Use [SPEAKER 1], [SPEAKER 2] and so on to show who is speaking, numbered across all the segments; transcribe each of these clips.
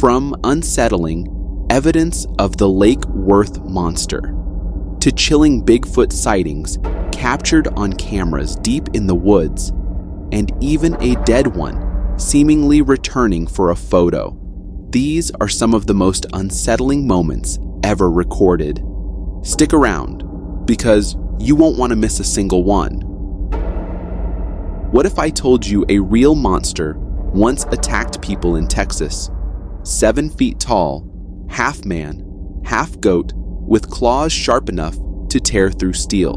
[SPEAKER 1] From unsettling evidence of the Lake Worth monster to chilling Bigfoot sightings captured on cameras deep in the woods, and even a dead one seemingly returning for a photo. These are some of the most unsettling moments ever recorded. Stick around, because you won't want to miss a single one. What if I told you a real monster once attacked people in Texas? 7 feet tall, half man, half goat, with claws sharp enough to tear through steel.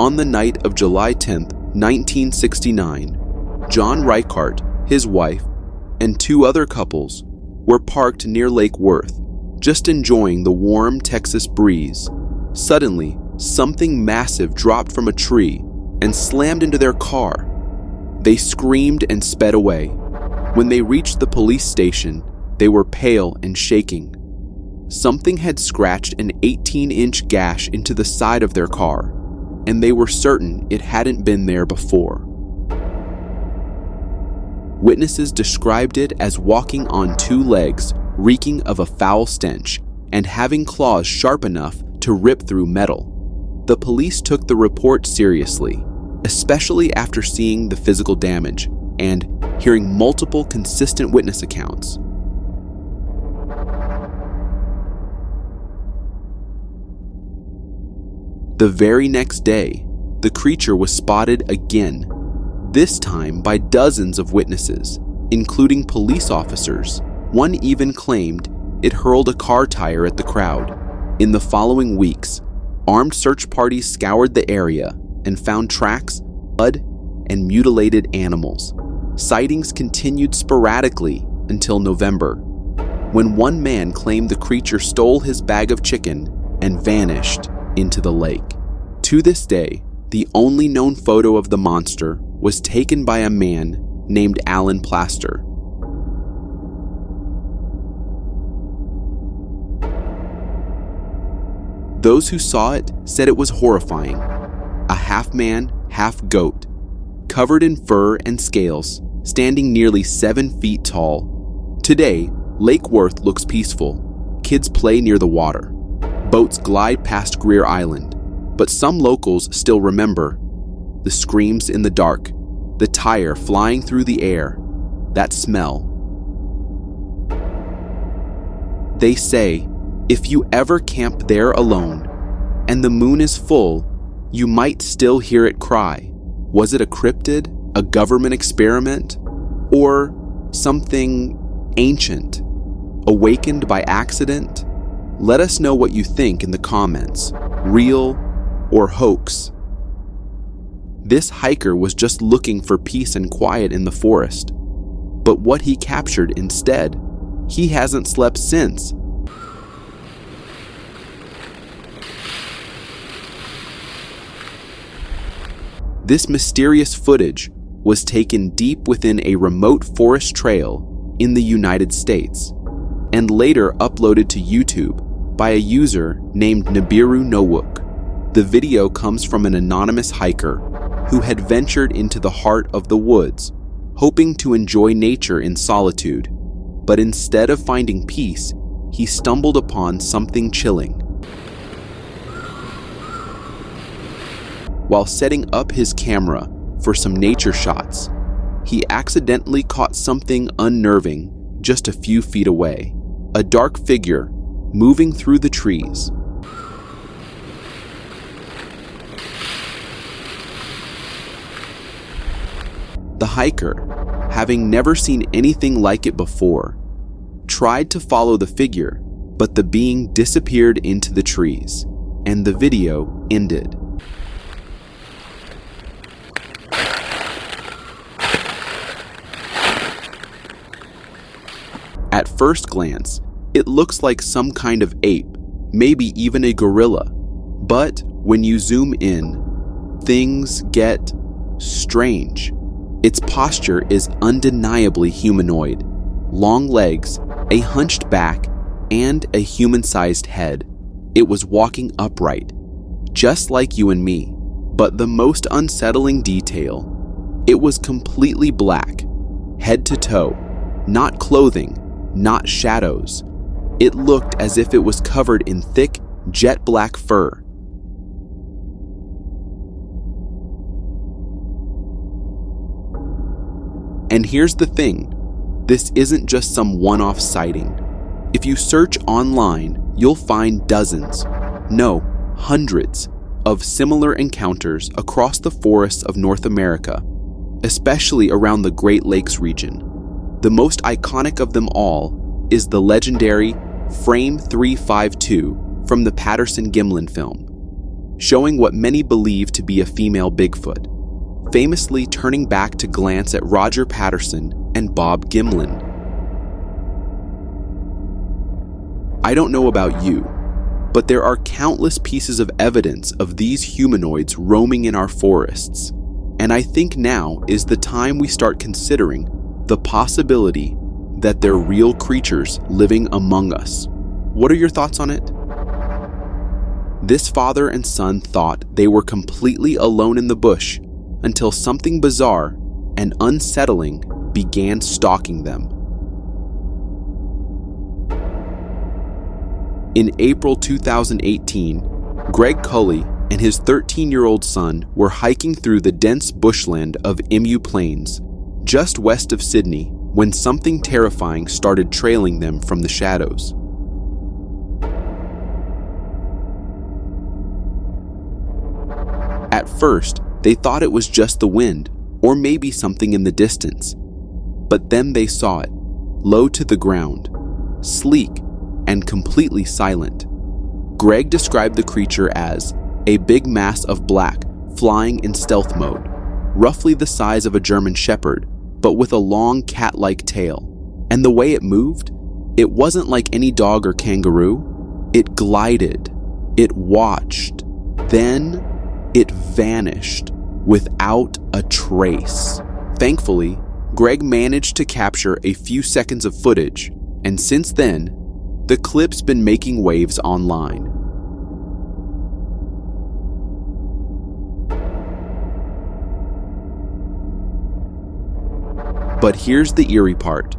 [SPEAKER 1] On the night of July 10th, 1969, John Reichart, his wife, and 2 other couples were parked near Lake Worth, just enjoying the warm Texas breeze. Suddenly, something massive dropped from a tree and slammed into their car. They screamed and sped away. When they reached the police station, they were pale and shaking. Something had scratched an 18-inch gash into the side of their car, and they were certain it hadn't been there before. Witnesses described it as walking on 2 legs, reeking of a foul stench, and having claws sharp enough to rip through metal. The police took the report seriously, especially after seeing the physical damage and hearing multiple consistent witness accounts. The very next day, the creature was spotted again, this time by dozens of witnesses, including police officers. One even claimed it hurled a car tire at the crowd. In the following weeks, armed search parties scoured the area and found tracks, blood, and mutilated animals. Sightings continued sporadically until November, when one man claimed the creature stole his bag of chicken and vanished into the lake. To this day, the only known photo of the monster was taken by a man named Alan Plaster. Those who saw it said it was horrifying. A half man, half goat, covered in fur and scales, standing nearly 7 feet tall. Today, Lake Worth looks peaceful. Kids play near the water. Boats glide past Greer Island. But some locals still remember the screams in the dark, the tire flying through the air, that smell. They say, if you ever camp there alone and the moon is full, you might still hear it cry. Was it a cryptid, a government experiment, or something ancient, awakened by accident? Let us know what you think in the comments, real or hoax. This hiker was just looking for peace and quiet in the forest. But what he captured instead, he hasn't slept since. This mysterious footage was taken deep within a remote forest trail in the United States, and later uploaded to YouTube by a user named Nibiru Nowuk. The video comes from an anonymous hiker who had ventured into the heart of the woods, hoping to enjoy nature in solitude, but instead of finding peace, he stumbled upon something chilling. While setting up his camera for some nature shots, he accidentally caught something unnerving just a few feet away, a dark figure moving through the trees. The hiker, having never seen anything like it before, tried to follow the figure, but the being disappeared into the trees, and the video ended. At first glance, it looks like some kind of ape, maybe even a gorilla. But when you zoom in, things get strange. Its posture is undeniably humanoid. Long legs, a hunched back, and a human-sized head. It was walking upright, just like you and me. But the most unsettling detail, It was completely black, head to toe, not clothing, not shadows. It looked as if it was covered in thick, jet black fur. And here's the thing, this isn't just some one-off sighting. If you search online, you'll find dozens, no, hundreds, of similar encounters across the forests of North America, especially around the Great Lakes region. The most iconic of them all is the legendary Frame 352 from the Patterson-Gimlin film, showing what many believe to be a female Bigfoot, famously turning back to glance at Roger Patterson and Bob Gimlin. I don't know about you, but there are countless pieces of evidence of these humanoids roaming in our forests, and I think now is the time we start considering the possibility that they're real creatures living among us. What are your thoughts on it? This father and son thought they were completely alone in the bush until something bizarre and unsettling began stalking them. In April 2018, Greg Cully and his 13-year-old son were hiking through the dense bushland of Emu Plains, just west of Sydney, when something terrifying started trailing them from the shadows. At first, they thought it was just the wind, or maybe something in the distance. But then they saw it, low to the ground, sleek, and completely silent. Greg described the creature as a big mass of black flying in stealth mode, roughly the size of a German shepherd, but with a long cat-like tail. And the way it moved, it wasn't like any dog or kangaroo. It glided, it watched, then it vanished without a trace. Thankfully, Greg managed to capture a few seconds of footage, and since then, the clip's been making waves online. But here's the eerie part.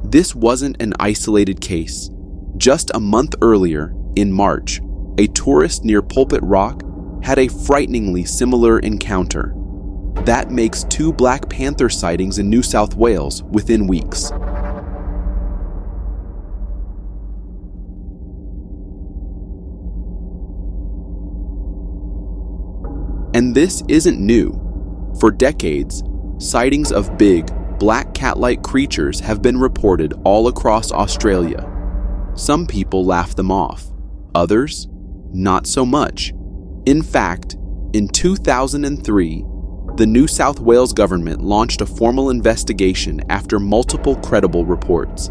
[SPEAKER 1] This wasn't an isolated case. Just a month earlier, in March, a tourist near Pulpit Rock had a frighteningly similar encounter. That makes 2 Black Panther sightings in New South Wales within weeks. And this isn't new. For decades, sightings of big, black cat-like creatures have been reported all across Australia. Some people laugh them off, others, not so much. In fact, in 2003, the New South Wales government launched a formal investigation after multiple credible reports.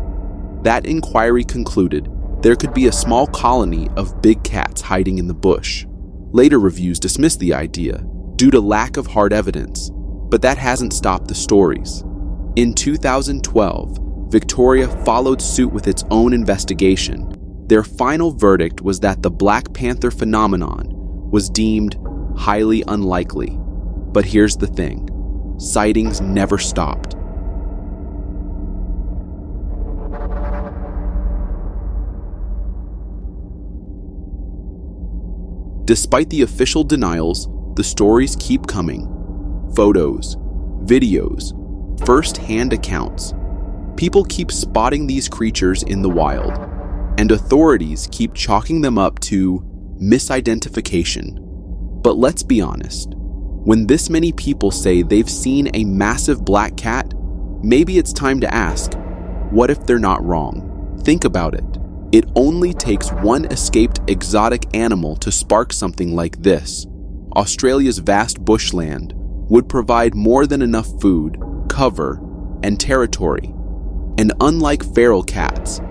[SPEAKER 1] That inquiry concluded there could be a small colony of big cats hiding in the bush. Later reviews dismissed the idea due to lack of hard evidence, but that hasn't stopped the stories. In 2012, Victoria followed suit with its own investigation. Their final verdict was that the Black Panther phenomenon was deemed highly unlikely. But here's the thing, sightings never stopped. Despite the official denials, the stories keep coming. Photos, videos, first-hand accounts. People keep spotting these creatures in the wild, and authorities keep chalking them up to misidentification. But let's be honest, when this many people say they've seen a massive black cat, maybe it's time to ask, what if they're not wrong? Think about it. It only takes one escaped exotic animal to spark something like this. Australia's vast bushland would provide more than enough food, cover, and territory. And unlike feral cats,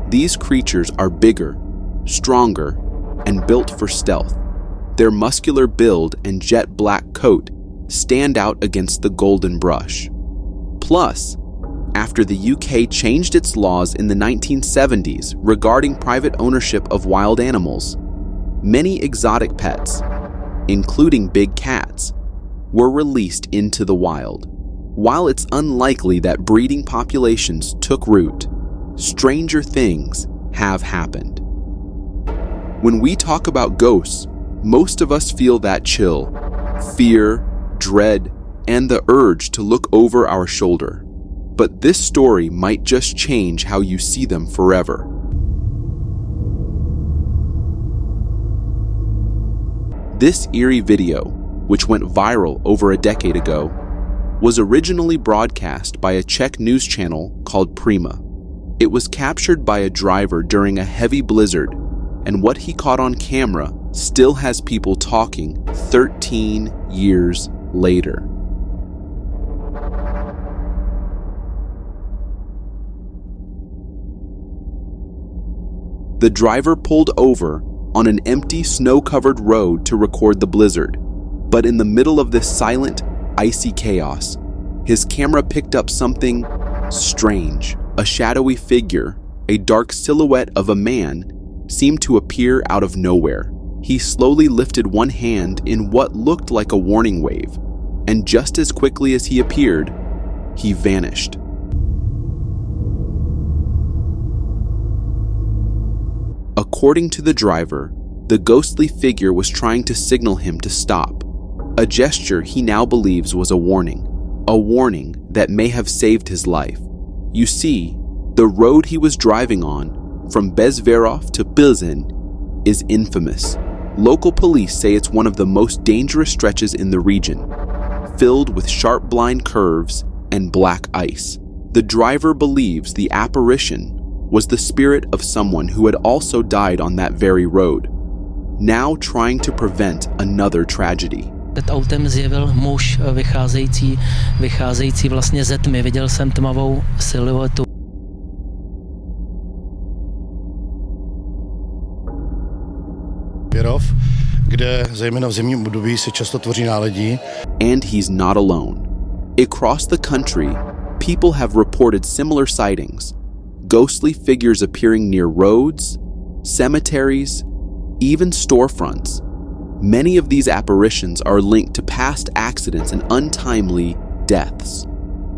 [SPEAKER 1] these creatures are bigger, stronger, and built for stealth. Their muscular build and jet black coat stand out against the golden brush. Plus, after the UK changed its laws in the 1970s regarding private ownership of wild animals, many exotic pets, including big cats, were released into the wild. While it's unlikely that breeding populations took root, stranger things have happened. When we talk about ghosts, most of us feel that chill, fear, dread, and the urge to look over our shoulder. But this story might just change how you see them forever. This eerie video, which went viral over a decade ago, was originally broadcast by a Czech news channel called Prima. It was captured by a driver during a heavy blizzard, and what he caught on camera still has people talking 13 years later. The driver pulled over on an empty snow-covered road to record the blizzard, but in the middle of this silent, icy chaos, his camera picked up something strange. A shadowy figure, a dark silhouette of a man, seemed to appear out of nowhere. He slowly lifted one hand in what looked like a warning wave, and just as quickly as he appeared, he vanished. According to the driver, the ghostly figure was trying to signal him to stop, a gesture he now believes was a warning that may have saved his life. You see, the road he was driving on, from Bezverov to Pilsen, is infamous. Local police say it's one of the most dangerous stretches in the region, filled with sharp blind curves and black ice. The driver believes the apparition was the spirit of someone who had also died on that very road, now trying to prevent another tragedy.
[SPEAKER 2] Před autem zjevil muž vycházející vlastně ze tmy. Viděl jsem tmavou siluetu.
[SPEAKER 3] Kde zejména v zimním období se často tvoří náledí.
[SPEAKER 1] And he's not alone. Across the country, people have reported similar sightings. Ghostly figures appearing near roads, cemeteries, even storefronts. Many of these apparitions are linked to past accidents and untimely deaths.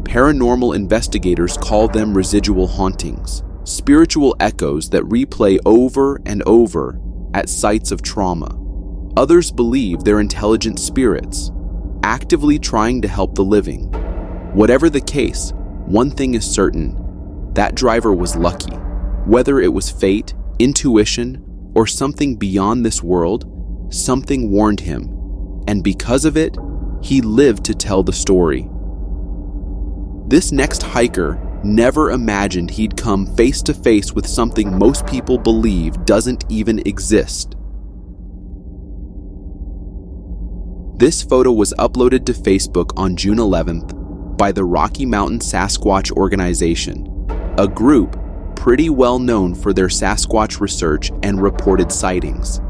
[SPEAKER 1] Paranormal investigators call them residual hauntings, spiritual echoes that replay over and over at sites of trauma. Others believe they're intelligent spirits, actively trying to help the living. Whatever the case, one thing is certain: that driver was lucky. Whether it was fate, intuition, or something beyond this world, something warned him, and because of it, he lived to tell the story. This next hiker never imagined he'd come face to face with something most people believe doesn't even exist. This photo was uploaded to Facebook on June 11th by the Rocky Mountain Sasquatch Organization, a group pretty well known for their Sasquatch research and reported sightings.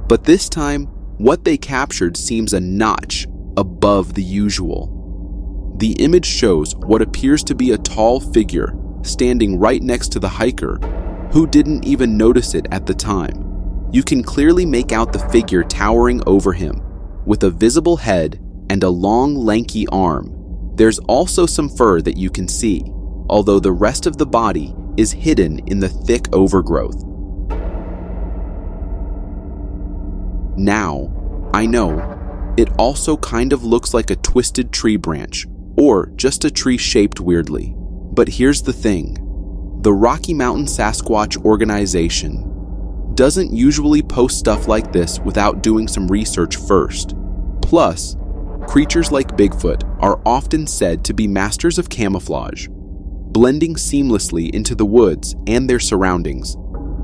[SPEAKER 1] But this time, what they captured seems a notch above the usual. The image shows what appears to be a tall figure standing right next to the hiker, who didn't even notice it at the time. You can clearly make out the figure towering over him, with a visible head and a long, lanky arm. There's also some fur that you can see, although the rest of the body is hidden in the thick overgrowth. Now, I know, it also kind of looks like a twisted tree branch, or just a tree shaped weirdly. But here's the thing: the Rocky Mountain Sasquatch Organization doesn't usually post stuff like this without doing some research first. Plus, creatures like Bigfoot are often said to be masters of camouflage, blending seamlessly into the woods and their surroundings.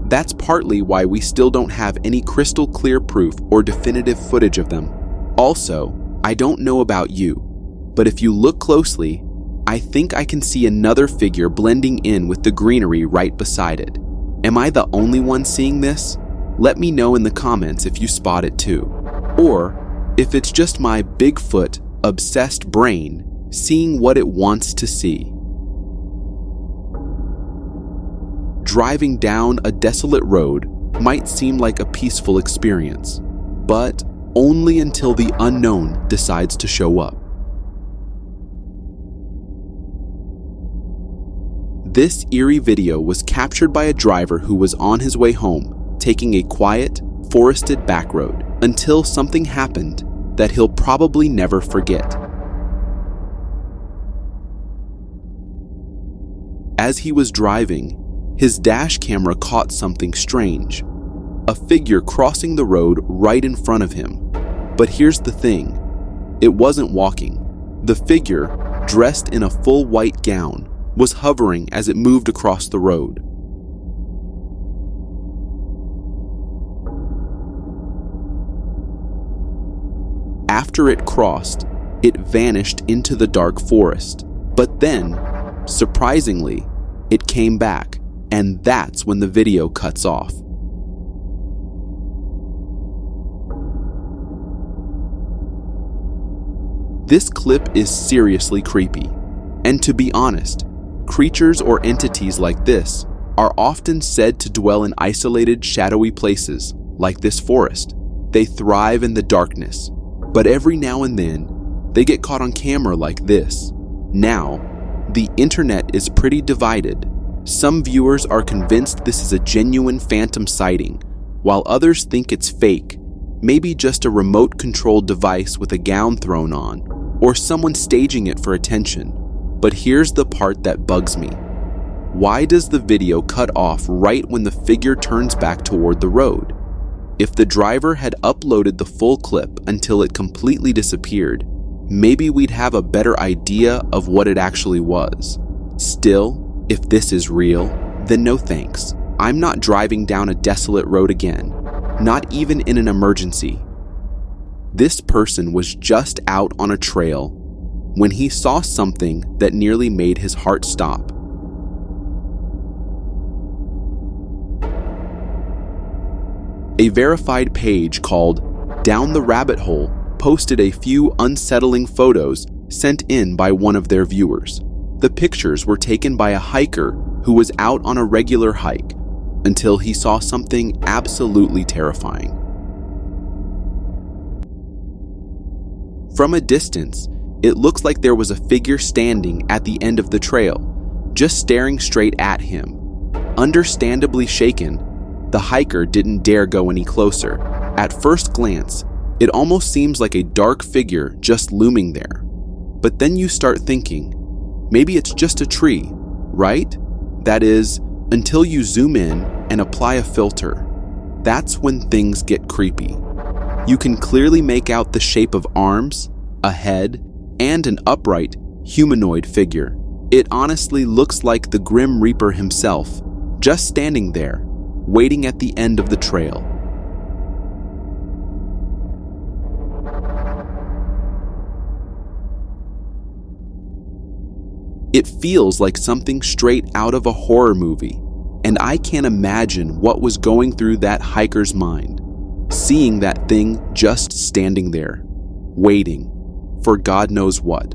[SPEAKER 1] That's partly why we still don't have any crystal clear proof or definitive footage of them. Also, I don't know about you, but if you look closely, I think I can see another figure blending in with the greenery right beside it. Am I the only one seeing this? Let me know in the comments if you spot it too. Or if it's just my Bigfoot obsessed brain seeing what it wants to see. Driving down a desolate road might seem like a peaceful experience, but only until the unknown decides to show up. This eerie video was captured by a driver who was on his way home, taking a quiet, forested back road, until something happened that he'll probably never forget. As he was driving, his dash camera caught something strange. A figure crossing the road right in front of him. But here's the thing, it wasn't walking. The figure, dressed in a full white gown, was hovering as it moved across the road. After it crossed, it vanished into the dark forest. But then, surprisingly, it came back, and that's when the video cuts off. This clip is seriously creepy, and to be honest, creatures or entities like this are often said to dwell in isolated, shadowy places like this forest. They thrive in the darkness, but every now and then, they get caught on camera like this. Now, the internet is pretty divided. Some viewers are convinced this is a genuine phantom sighting, while others think it's fake, maybe just a remote-controlled device with a gown thrown on, or someone staging it for attention. But here's the part that bugs me. Why does the video cut off right when the figure turns back toward the road? If the driver had uploaded the full clip until it completely disappeared, maybe we'd have a better idea of what it actually was. Still, if this is real, then no thanks. I'm not driving down a desolate road again, not even in an emergency. This person was just out on a trail when he saw something that nearly made his heart stop. A verified page called Down the Rabbit Hole posted a few unsettling photos sent in by one of their viewers. The pictures were taken by a hiker who was out on a regular hike until he saw something absolutely terrifying. From a distance, it looks like there was a figure standing at the end of the trail, just staring straight at him. Understandably shaken, the hiker didn't dare go any closer. At first glance, it almost seems like a dark figure just looming there. But then you start thinking, maybe it's just a tree, right? That is, until you zoom in and apply a filter. That's when things get creepy. You can clearly make out the shape of arms, a head, and an upright, humanoid figure. It honestly looks like the Grim Reaper himself, just standing there, waiting at the end of the trail. It feels like something straight out of a horror movie, and I can't imagine what was going through that hiker's mind, seeing that thing just standing there, waiting for God knows what.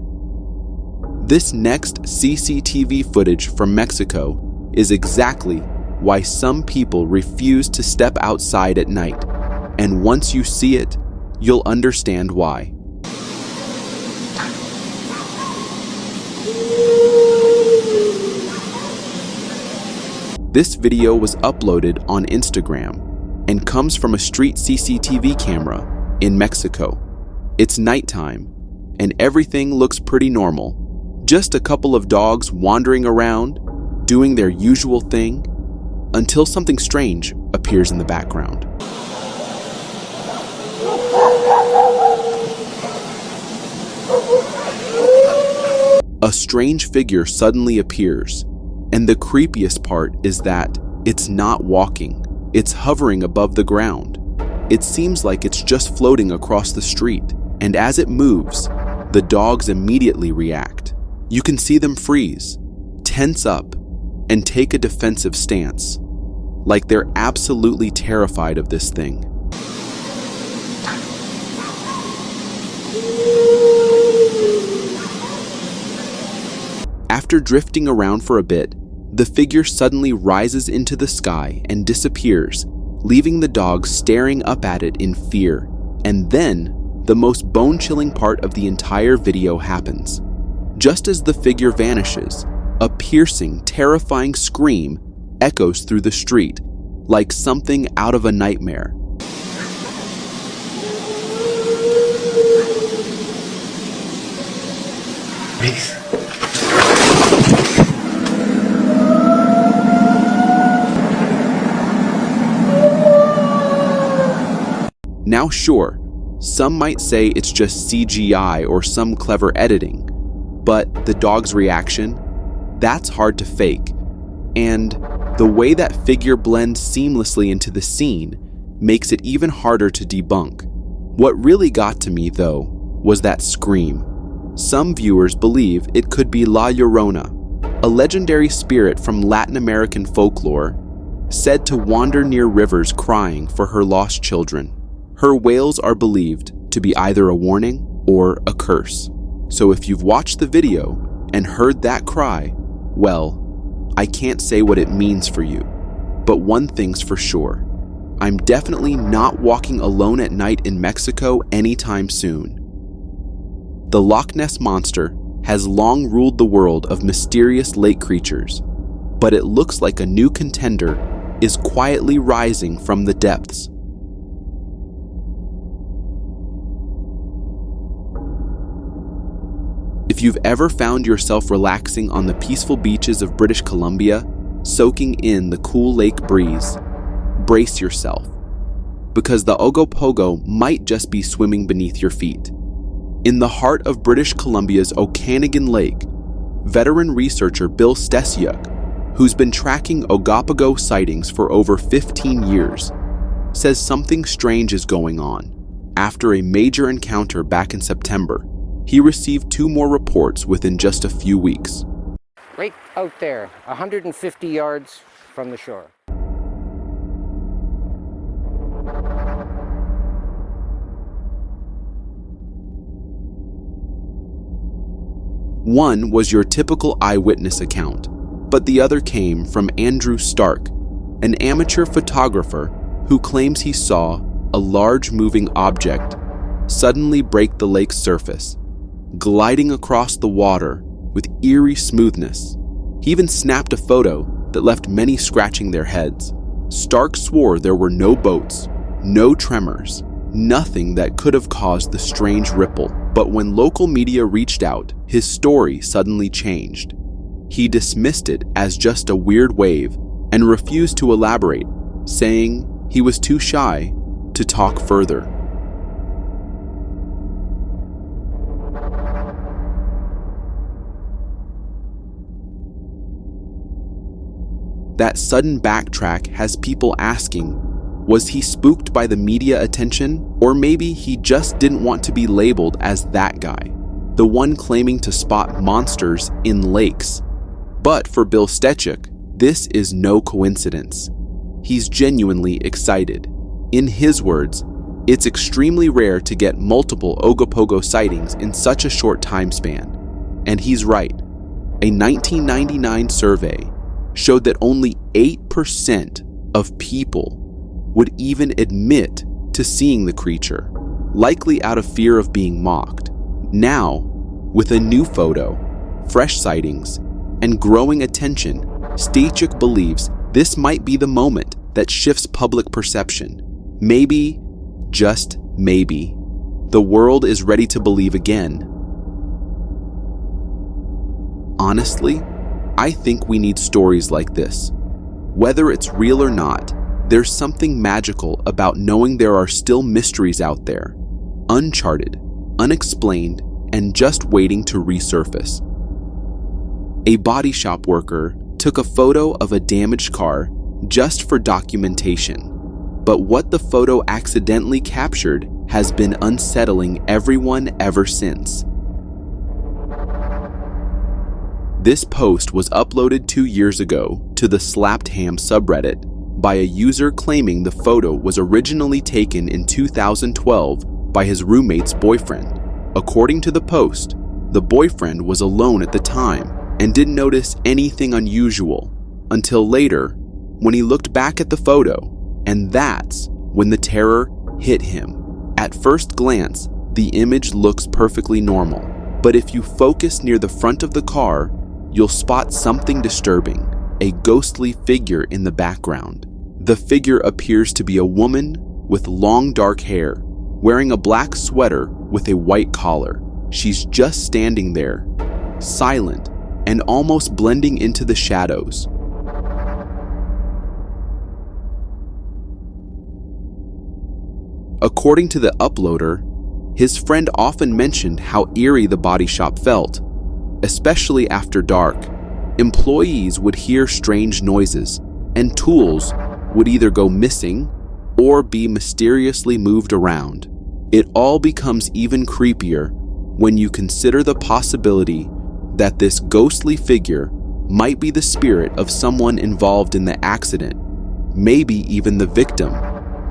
[SPEAKER 1] This next CCTV footage from Mexico is exactly why some people refuse to step outside at night, and once you see it, you'll understand why. This video was uploaded on Instagram and comes from a street CCTV camera in Mexico. It's nighttime, and everything looks pretty normal. Just a couple of dogs wandering around, doing their usual thing, until something strange appears in the background. A strange figure suddenly appears, and the creepiest part is that it's not walking, it's hovering above the ground. It seems like it's just floating across the street, and as it moves, the dogs immediately react. You can see them freeze, tense up, and take a defensive stance, like they're absolutely terrified of this thing. After drifting around for a bit, the figure suddenly rises into the sky and disappears, leaving the dogs staring up at it in fear. And then, the most bone-chilling part of the entire video happens. Just as the figure vanishes, a piercing, terrifying scream echoes through the street, like something out of a nightmare.
[SPEAKER 3] Please.
[SPEAKER 1] Now sure, some might say it's just CGI or some clever editing, but the dog's reaction? That's hard to fake. And the way that figure blends seamlessly into the scene makes it even harder to debunk. What really got to me, though, was that scream. Some viewers believe it could be La Llorona, a legendary spirit from Latin American folklore, said to wander near rivers crying for her lost children. Her wails are believed to be either a warning or a curse. So if you've watched the video and heard that cry, well, I can't say what it means for you. But one thing's for sure. I'm definitely not walking alone at night in Mexico anytime soon. The Loch Ness Monster has long ruled the world of mysterious lake creatures, but it looks like a new contender is quietly rising from the depths. If you've ever found yourself relaxing on the peaceful beaches of British Columbia, soaking in the cool lake breeze, brace yourself, because the Ogopogo might just be swimming beneath your feet. In the heart of British Columbia's Okanagan Lake, veteran researcher Bill Stesiuk, who's been tracking Ogopogo sightings for over 15 years, says something strange is going on. After a major encounter back in September, he received 2 more reports within just a few weeks.
[SPEAKER 4] Right out there, 150 yards from the shore.
[SPEAKER 1] One was your typical eyewitness account, but the other came from Andrew Stark, an amateur photographer who claims he saw a large moving object suddenly break the lake's surface, gliding across the water with eerie smoothness. He even snapped a photo that left many scratching their heads. Stark swore there were no boats, no tremors, nothing that could have caused the strange ripple. But when local media reached out, his story suddenly changed. He dismissed it as just a weird wave and refused to elaborate, saying he was too shy to talk further. That sudden backtrack has people asking, was he spooked by the media attention? Or maybe he just didn't want to be labeled as that guy, the one claiming to spot monsters in lakes. But for Bill Stesiuk, this is no coincidence. He's genuinely excited. In his words, it's extremely rare to get multiple Ogopogo sightings in such a short time span. And he's right. A 1999 survey showed that only 8% of people would even admit to seeing the creature, likely out of fear of being mocked. Now, with a new photo, fresh sightings, and growing attention, Stesiuk believes this might be the moment that shifts public perception. Maybe, just maybe, the world is ready to believe again. Honestly, I think we need stories like this. Whether it's real or not, there's something magical about knowing there are still mysteries out there, uncharted, unexplained, and just waiting to resurface. A body shop worker took a photo of a damaged car just for documentation, but what the photo accidentally captured has been unsettling everyone ever since. This post was uploaded 2 years ago to the Slapped Ham subreddit by a user claiming the photo was originally taken in 2012 by his roommate's boyfriend. According to the post, the boyfriend was alone at the time and didn't notice anything unusual until later when he looked back at the photo, and that's when the terror hit him. At first glance, the image looks perfectly normal, but if you focus near the front of the car, you'll spot something disturbing, a ghostly figure in the background. The figure appears to be a woman with long dark hair, wearing a black sweater with a white collar. She's just standing there, silent and almost blending into the shadows. According to the uploader, his friend often mentioned how eerie the body shop felt, especially after dark. Employees would hear strange noises, and tools would either go missing or be mysteriously moved around. It all becomes even creepier when you consider the possibility that this ghostly figure might be the spirit of someone involved in the accident, maybe even the victim,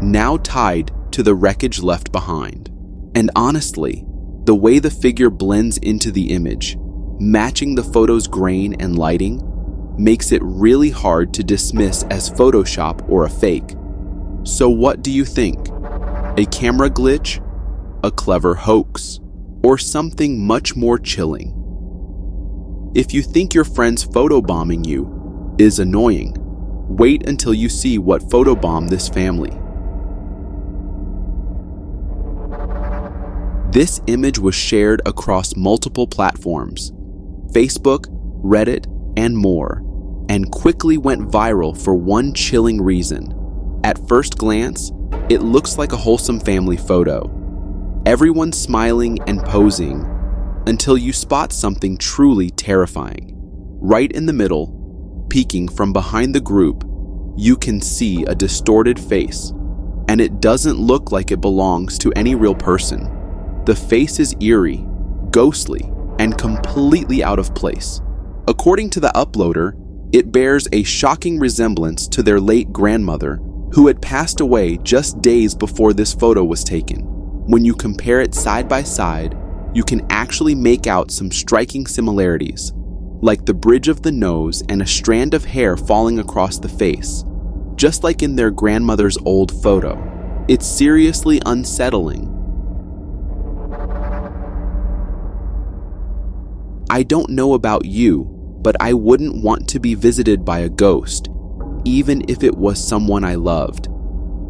[SPEAKER 1] now tied to the wreckage left behind. And honestly, the way the figure blends into the image, matching the photo's grain and lighting, makes it really hard to dismiss as Photoshop or a fake. So what do you think? A camera glitch? A clever hoax? Or something much more chilling? If you think your friend's photobombing you is annoying, wait until you see what photobombed this family. This image was shared across multiple platforms, Facebook, Reddit, and more, and quickly went viral for one chilling reason. At first glance, it looks like a wholesome family photo. Everyone's smiling and posing until you spot something truly terrifying. Right in the middle, peeking from behind the group, you can see a distorted face, and it doesn't look like it belongs to any real person. The face is eerie, ghostly, and completely out of place. According to the uploader, it bears a shocking resemblance to their late grandmother, who had passed away just days before this photo was taken. When you compare it side by side, you can actually make out some striking similarities, like the bridge of the nose and a strand of hair falling across the face, just like in their grandmother's old photo. It's seriously unsettling. I don't know about you, but I wouldn't want to be visited by a ghost, even if it was someone I loved.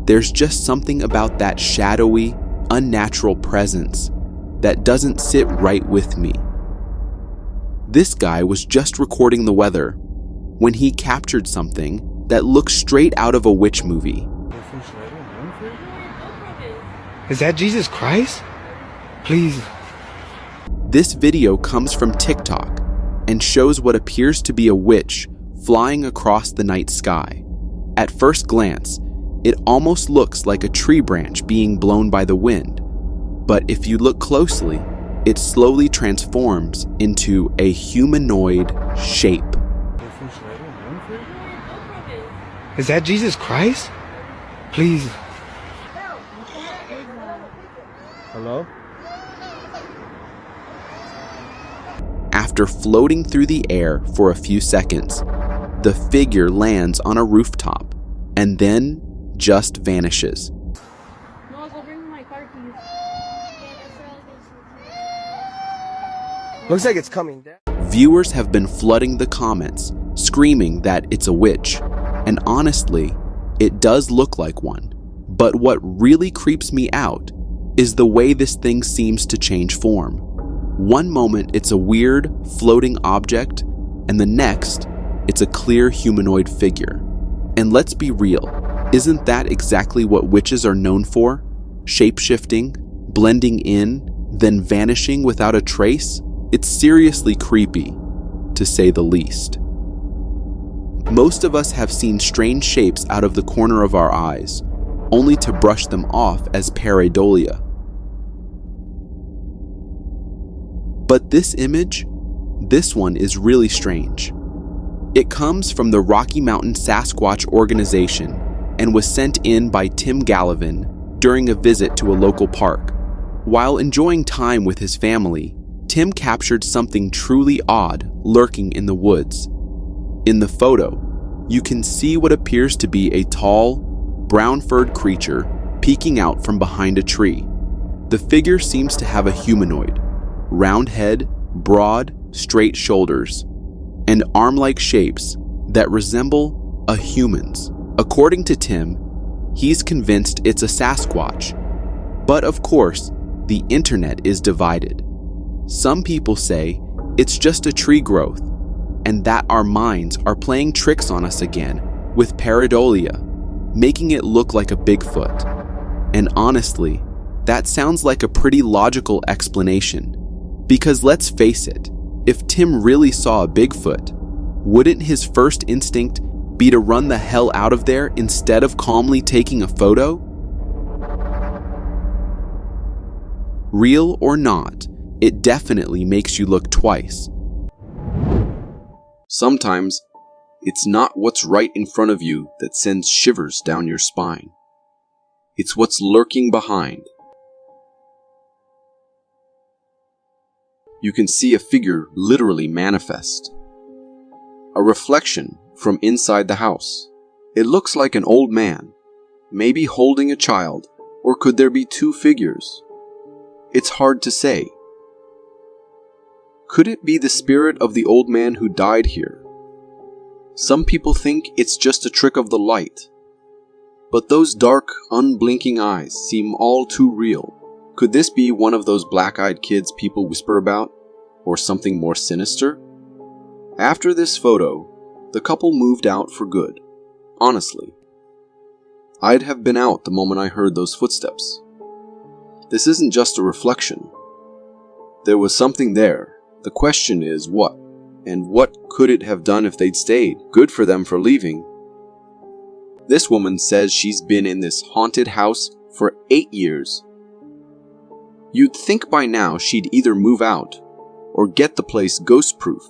[SPEAKER 1] There's just something about that shadowy, unnatural presence that doesn't sit right with me. This guy was just recording the weather when he captured something that looks straight out of a witch movie.
[SPEAKER 5] Is that Jesus Christ? Please.
[SPEAKER 1] This video comes from TikTok and shows what appears to be a witch flying across the night sky. At first glance, it almost looks like a tree branch being blown by the wind, but if you look closely, it slowly transforms into a humanoid shape.
[SPEAKER 5] Is that Jesus Christ? Please. Hello?
[SPEAKER 1] After floating through the air for a few seconds, the figure lands on a rooftop and then just vanishes.
[SPEAKER 6] No, go bring my car keys.
[SPEAKER 5] Looks like it's coming down.
[SPEAKER 1] Viewers have been flooding the comments, screaming that it's a witch, and honestly, it does look like one. But what really creeps me out is the way this thing seems to change form. One moment it's a weird, floating object, and the next, it's a clear humanoid figure. And let's be real, isn't that exactly what witches are known for? Shape-shifting, blending in, then vanishing without a trace? It's seriously creepy, to say the least. Most of us have seen strange shapes out of the corner of our eyes, only to brush them off as pareidolia. But this image, this one is really strange. It comes from the Rocky Mountain Sasquatch organization and was sent in by Tim Gallivan during a visit to a local park. While enjoying time with his family, Tim captured something truly odd lurking in the woods. In the photo, you can see what appears to be a tall, brown-furred creature peeking out from behind a tree. The figure seems to have a humanoid, round head, broad, straight shoulders, and arm-like shapes that resemble a human's. According to Tim, he's convinced it's a Sasquatch. But of course, the internet is divided. Some people say it's just a tree growth, and that our minds are playing tricks on us again with pareidolia, making it look like a Bigfoot. And honestly, that sounds like a pretty logical explanation. Because let's face it, if Tim really saw a Bigfoot, wouldn't his first instinct be to run the hell out of there instead of calmly taking a photo? Real or not, it definitely makes you look twice. Sometimes, it's not what's right in front of you that sends shivers down your spine. It's what's lurking behind. You can see a figure literally manifest. A reflection from inside the house. It looks like an old man, maybe holding a child, or could there be two figures? It's hard to say. Could it be the spirit of the old man who died here? Some people think it's just a trick of the light. But those dark, unblinking eyes seem all too real. Could this be one of those black-eyed kids people whisper about? Or something more sinister? After this photo, the couple moved out for good. Honestly, I'd have been out the moment I heard those footsteps. This isn't just a reflection. There was something there. The question is what? And what could it have done if they'd stayed? Good for them for leaving. This woman says she's been in this haunted house for 8 years. You'd think by now she'd either move out or get the place ghost-proof.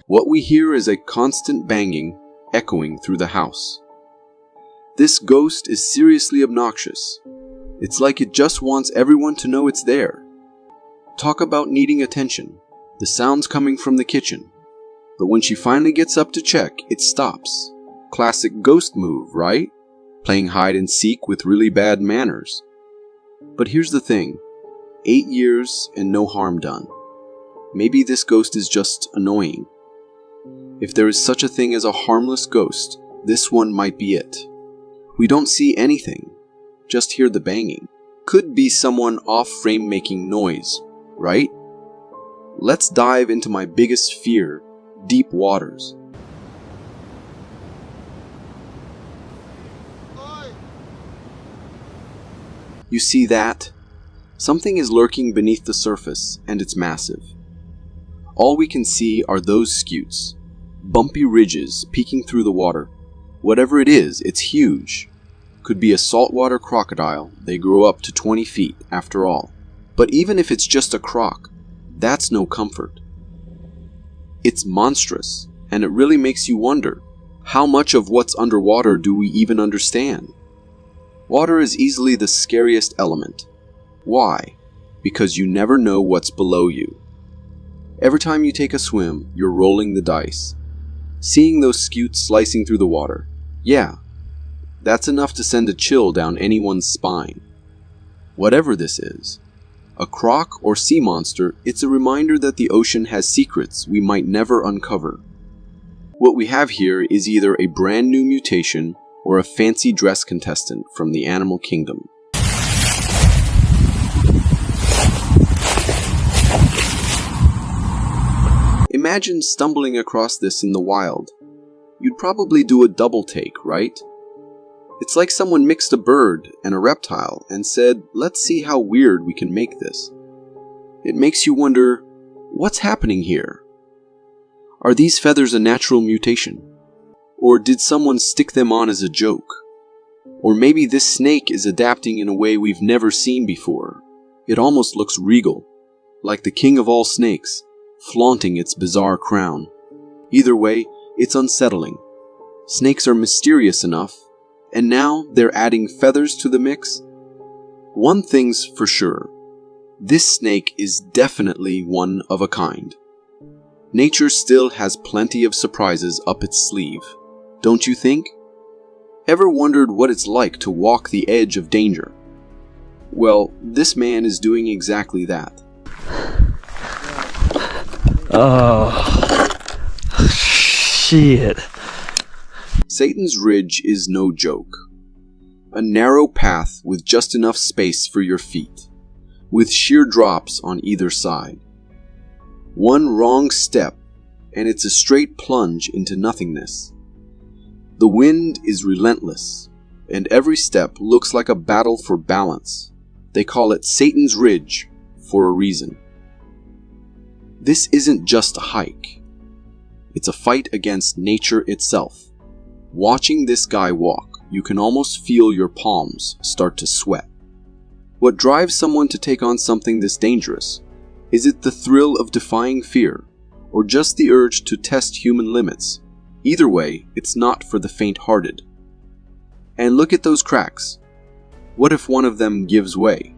[SPEAKER 1] What we hear is a constant banging echoing through the house. This ghost is seriously obnoxious. It's like it just wants everyone to know it's there. Talk about needing attention. The sound's coming from the kitchen. But when she finally gets up to check, it stops. Classic ghost move, right? Playing hide and seek with really bad manners. But here's the thing. 8 years and no harm done. Maybe this ghost is just annoying. If there is such a thing as a harmless ghost, this one might be it. We don't see anything, just hear the banging. Could be someone off-frame making noise, right? Let's dive into my biggest fear, deep waters. You see that? Something is lurking beneath the surface, and it's massive. All we can see are those scutes, bumpy ridges peeking through the water. Whatever it is, it's huge. Could be a saltwater crocodile. They grow up to 20 feet, after all. But even if it's just a croc, that's no comfort. It's monstrous, and it really makes you wonder, how much of what's underwater do we even understand? Water is easily the scariest element. Why? Because you never know what's below you. Every time you take a swim, you're rolling the dice. Seeing those scutes slicing through the water, yeah, that's enough to send a chill down anyone's spine. Whatever this is, a croc or sea monster, it's a reminder that the ocean has secrets we might never uncover. What we have here is either a brand new mutation or a fancy dress contestant from the animal kingdom. Imagine stumbling across this in the wild. You'd probably do a double take, right? It's like someone mixed a bird and a reptile and said, let's see how weird we can make this. It makes you wonder, what's happening here? Are these feathers a natural mutation? Or did someone stick them on as a joke? Or maybe this snake is adapting in a way we've never seen before. It almost looks regal, like the king of all snakes, flaunting its bizarre crown. Either way, it's unsettling. Snakes are mysterious enough, and now they're adding feathers to the mix. One thing's for sure, this snake is definitely one of a kind. Nature still has plenty of surprises up its sleeve. don't you think? Ever wondered what it's like to walk the edge of danger? Well, this man is doing exactly that.
[SPEAKER 2] Oh, shit.
[SPEAKER 1] Satan's Ridge is no joke. A narrow path with just enough space for your feet, with sheer drops on either side. One wrong step, and it's a straight plunge into nothingness. The wind is relentless, and every step looks like a battle for balance. They call it Satan's Ridge for a reason. This isn't just a hike. It's a fight against nature itself. Watching this guy walk, you can almost feel your palms start to sweat. What drives someone to take on something this dangerous? Is it the thrill of defying fear, or just the urge to test human limits? Either way, it's not for the faint-hearted. And look at those cracks. What if one of them gives way?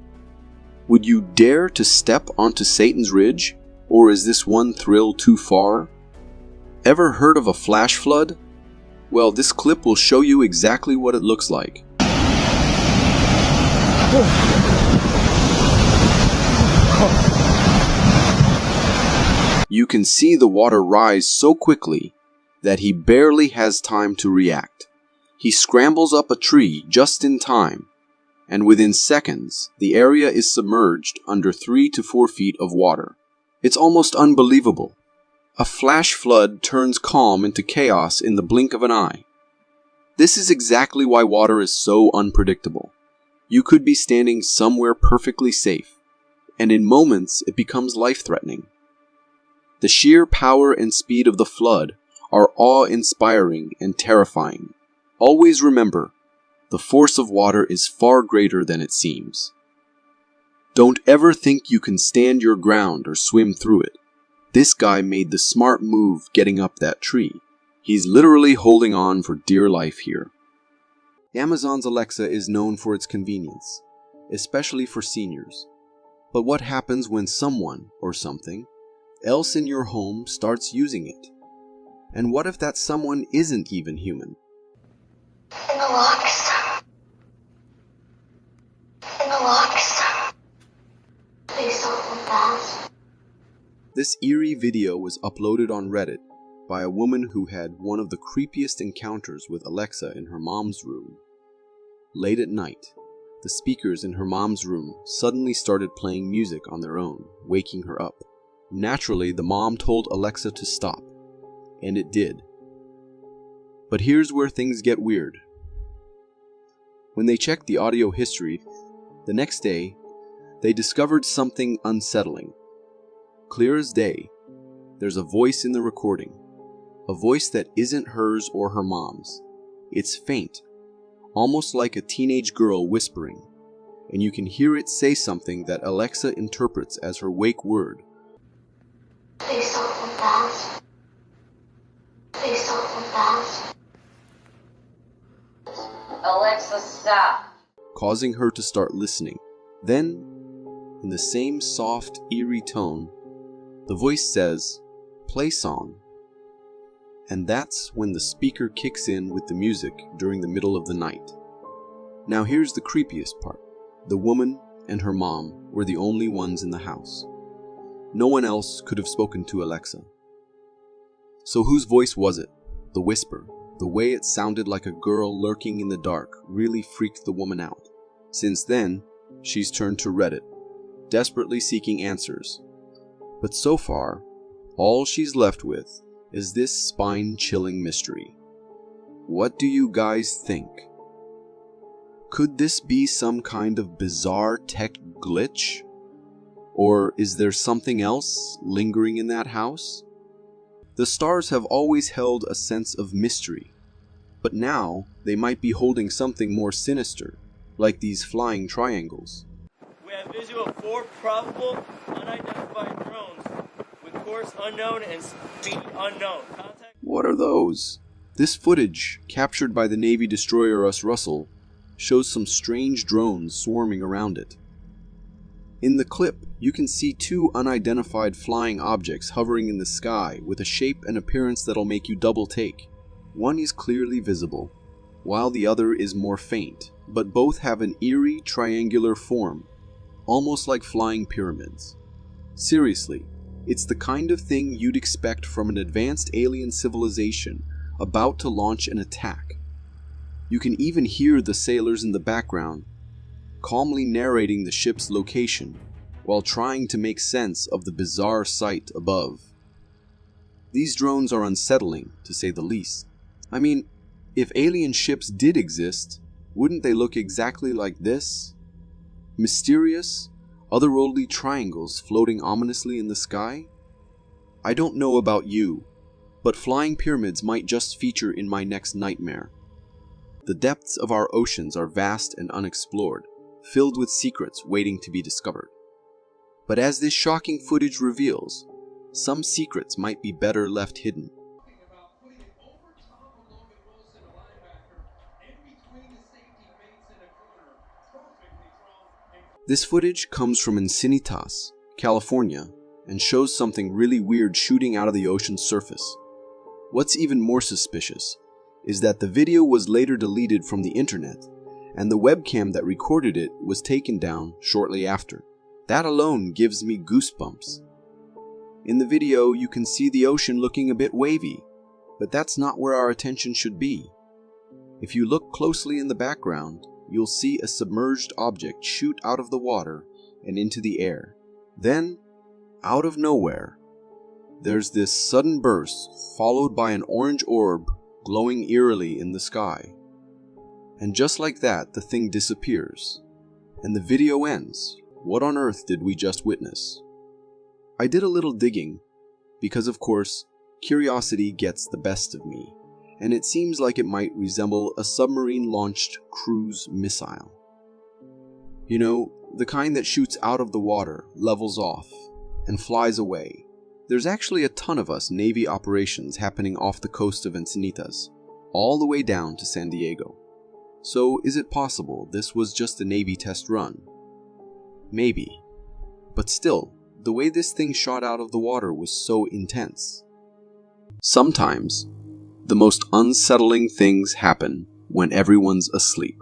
[SPEAKER 1] Would you dare to step onto Satan's Ridge? Or is this one thrill too far? Ever heard of a flash flood? Well, this clip will show you exactly what it looks like. You can see the water rise so quickly that he barely has time to react. He scrambles up a tree just in time, and within seconds, the area is submerged under 3 to 4 feet of water. It's almost unbelievable. A flash flood turns calm into chaos in the blink of an eye. This is exactly why water is so unpredictable. You could be standing somewhere perfectly safe, and in moments it becomes life-threatening. The sheer power and speed of the flood are awe-inspiring and terrifying. Always remember, the force of water is far greater than it seems. Don't ever think you can stand your ground or swim through it. This guy made the smart move getting up that tree. He's literally holding on for dear life here. Amazon's Alexa is known for its convenience, especially for seniors. But what happens when someone, or something, else in your home starts using it? And what if that someone isn't even human?
[SPEAKER 7] In the locks. In the locks. Please don't look fast.
[SPEAKER 1] This eerie video was uploaded on Reddit by a woman who had one of the creepiest encounters with Alexa in her mom's room. Late at night, the speakers in her mom's room suddenly started playing music on their own, waking her up. Naturally, the mom told Alexa to stop, and it did. But here's where things get weird. When they checked the audio history, the next day, they discovered something unsettling. Clear as day, there's a voice in the recording. A voice that isn't hers or her mom's. It's faint, almost like a teenage girl whispering, and you can hear it say something that Alexa interprets as her wake word.
[SPEAKER 7] Please don't look fast. Please don't look fast. Alexa, stop.
[SPEAKER 1] Causing her to start listening. Then, in the same soft, eerie tone, the voice says, "Play song." And that's when the speaker kicks in with the music during the middle of the night. Now here's the creepiest part. The woman and her mom were the only ones in the house. No one else could have spoken to Alexa. So whose voice was it? The whisper, the way it sounded like a girl lurking in the dark, really freaked the woman out. Since then, she's turned to Reddit, desperately seeking answers. But so far, all she's left with is this spine-chilling mystery. What do you guys think? Could this be some kind of bizarre tech glitch? Or is there something else lingering in that house? The stars have always held a sense of mystery, but now they might be holding something more sinister, like these flying triangles.
[SPEAKER 8] We have visual of 4 probable unidentified drones with course unknown and speed unknown.
[SPEAKER 1] What are those? This footage, captured by the Navy destroyer US Russell, shows some strange drones swarming around it. In the clip, you can see 2 unidentified flying objects hovering in the sky with a shape and appearance that'll make you double take. One is clearly visible, while the other is more faint, but both have an eerie triangular form, almost like flying pyramids. Seriously, it's the kind of thing you'd expect from an advanced alien civilization about to launch an attack. You can even hear the sailors in the background calmly narrating the ship's location while trying to make sense of the bizarre sight above. These drones are unsettling, to say the least. I mean, if alien ships did exist, wouldn't they look exactly like this? Mysterious, otherworldly triangles floating ominously in the sky? I don't know about you, but flying pyramids might just feature in my next nightmare. The depths of our oceans are vast and unexplored, filled with secrets waiting to be discovered. But as this shocking footage reveals, some secrets might be better left hidden. This footage comes from Encinitas, California, and shows something really weird shooting out of the ocean's surface. What's even more suspicious is that the video was later deleted from the internet, and the webcam that recorded it was taken down shortly after. That alone gives me goosebumps. In the video, you can see the ocean looking a bit wavy, but that's not where our attention should be. If you look closely in the background, you'll see a submerged object shoot out of the water and into the air. Then, out of nowhere, there's this sudden burst followed by an orange orb glowing eerily in the sky. And just like that, the thing disappears, and the video ends. What on earth did we just witness? I did a little digging, because of course, curiosity gets the best of me, and it seems like it might resemble a submarine-launched cruise missile. You know, the kind that shoots out of the water, levels off, and flies away. There's actually a ton of us Navy operations happening off the coast of Encinitas, all the way down to San Diego. So is it possible this was just a Navy test run? Maybe. But still, the way this thing shot out of the water was so intense. Sometimes, the most unsettling things happen when everyone's asleep.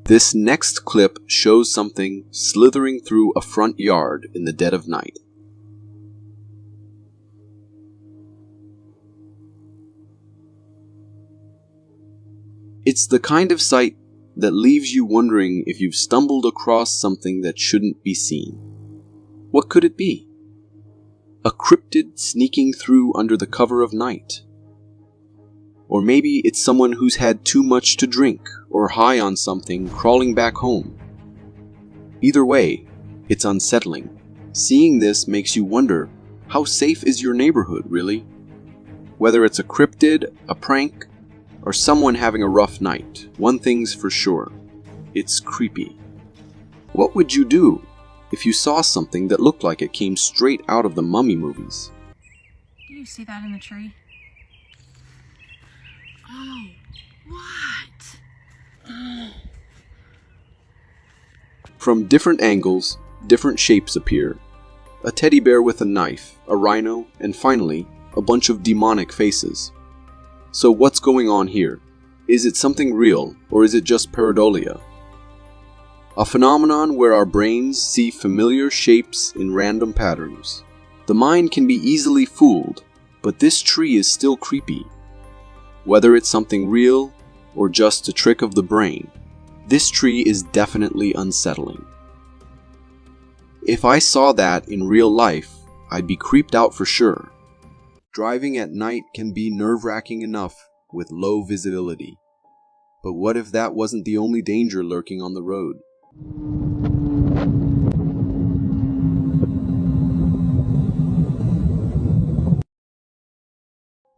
[SPEAKER 1] This next clip shows something slithering through a front yard in the dead of night. It's the kind of sight that leaves you wondering if you've stumbled across something that shouldn't be seen. What could it be? A cryptid sneaking through under the cover of night? Or maybe it's someone who's had too much to drink or high on something crawling back home. Either way, it's unsettling. Seeing this makes you wonder, how safe is your neighborhood, really? Whether it's a cryptid, a prank, or someone having a rough night, one thing's for sure, it's creepy. What would you do if you saw something that looked like it came straight out of the Mummy movies?
[SPEAKER 6] Do you see that in the tree? Oh, what? Oh.
[SPEAKER 1] From different angles, different shapes appear. A teddy bear with a knife, a rhino, and finally, a bunch of demonic faces. So what's going on here? Is it something real, or is it just pareidolia? A phenomenon where our brains see familiar shapes in random patterns. The mind can be easily fooled, but this tree is still creepy. Whether it's something real, or just a trick of the brain, this tree is definitely unsettling. If I saw that in real life, I'd be creeped out for sure. Driving at night can be nerve-wracking enough with low visibility. But what if that wasn't the only danger lurking on the road?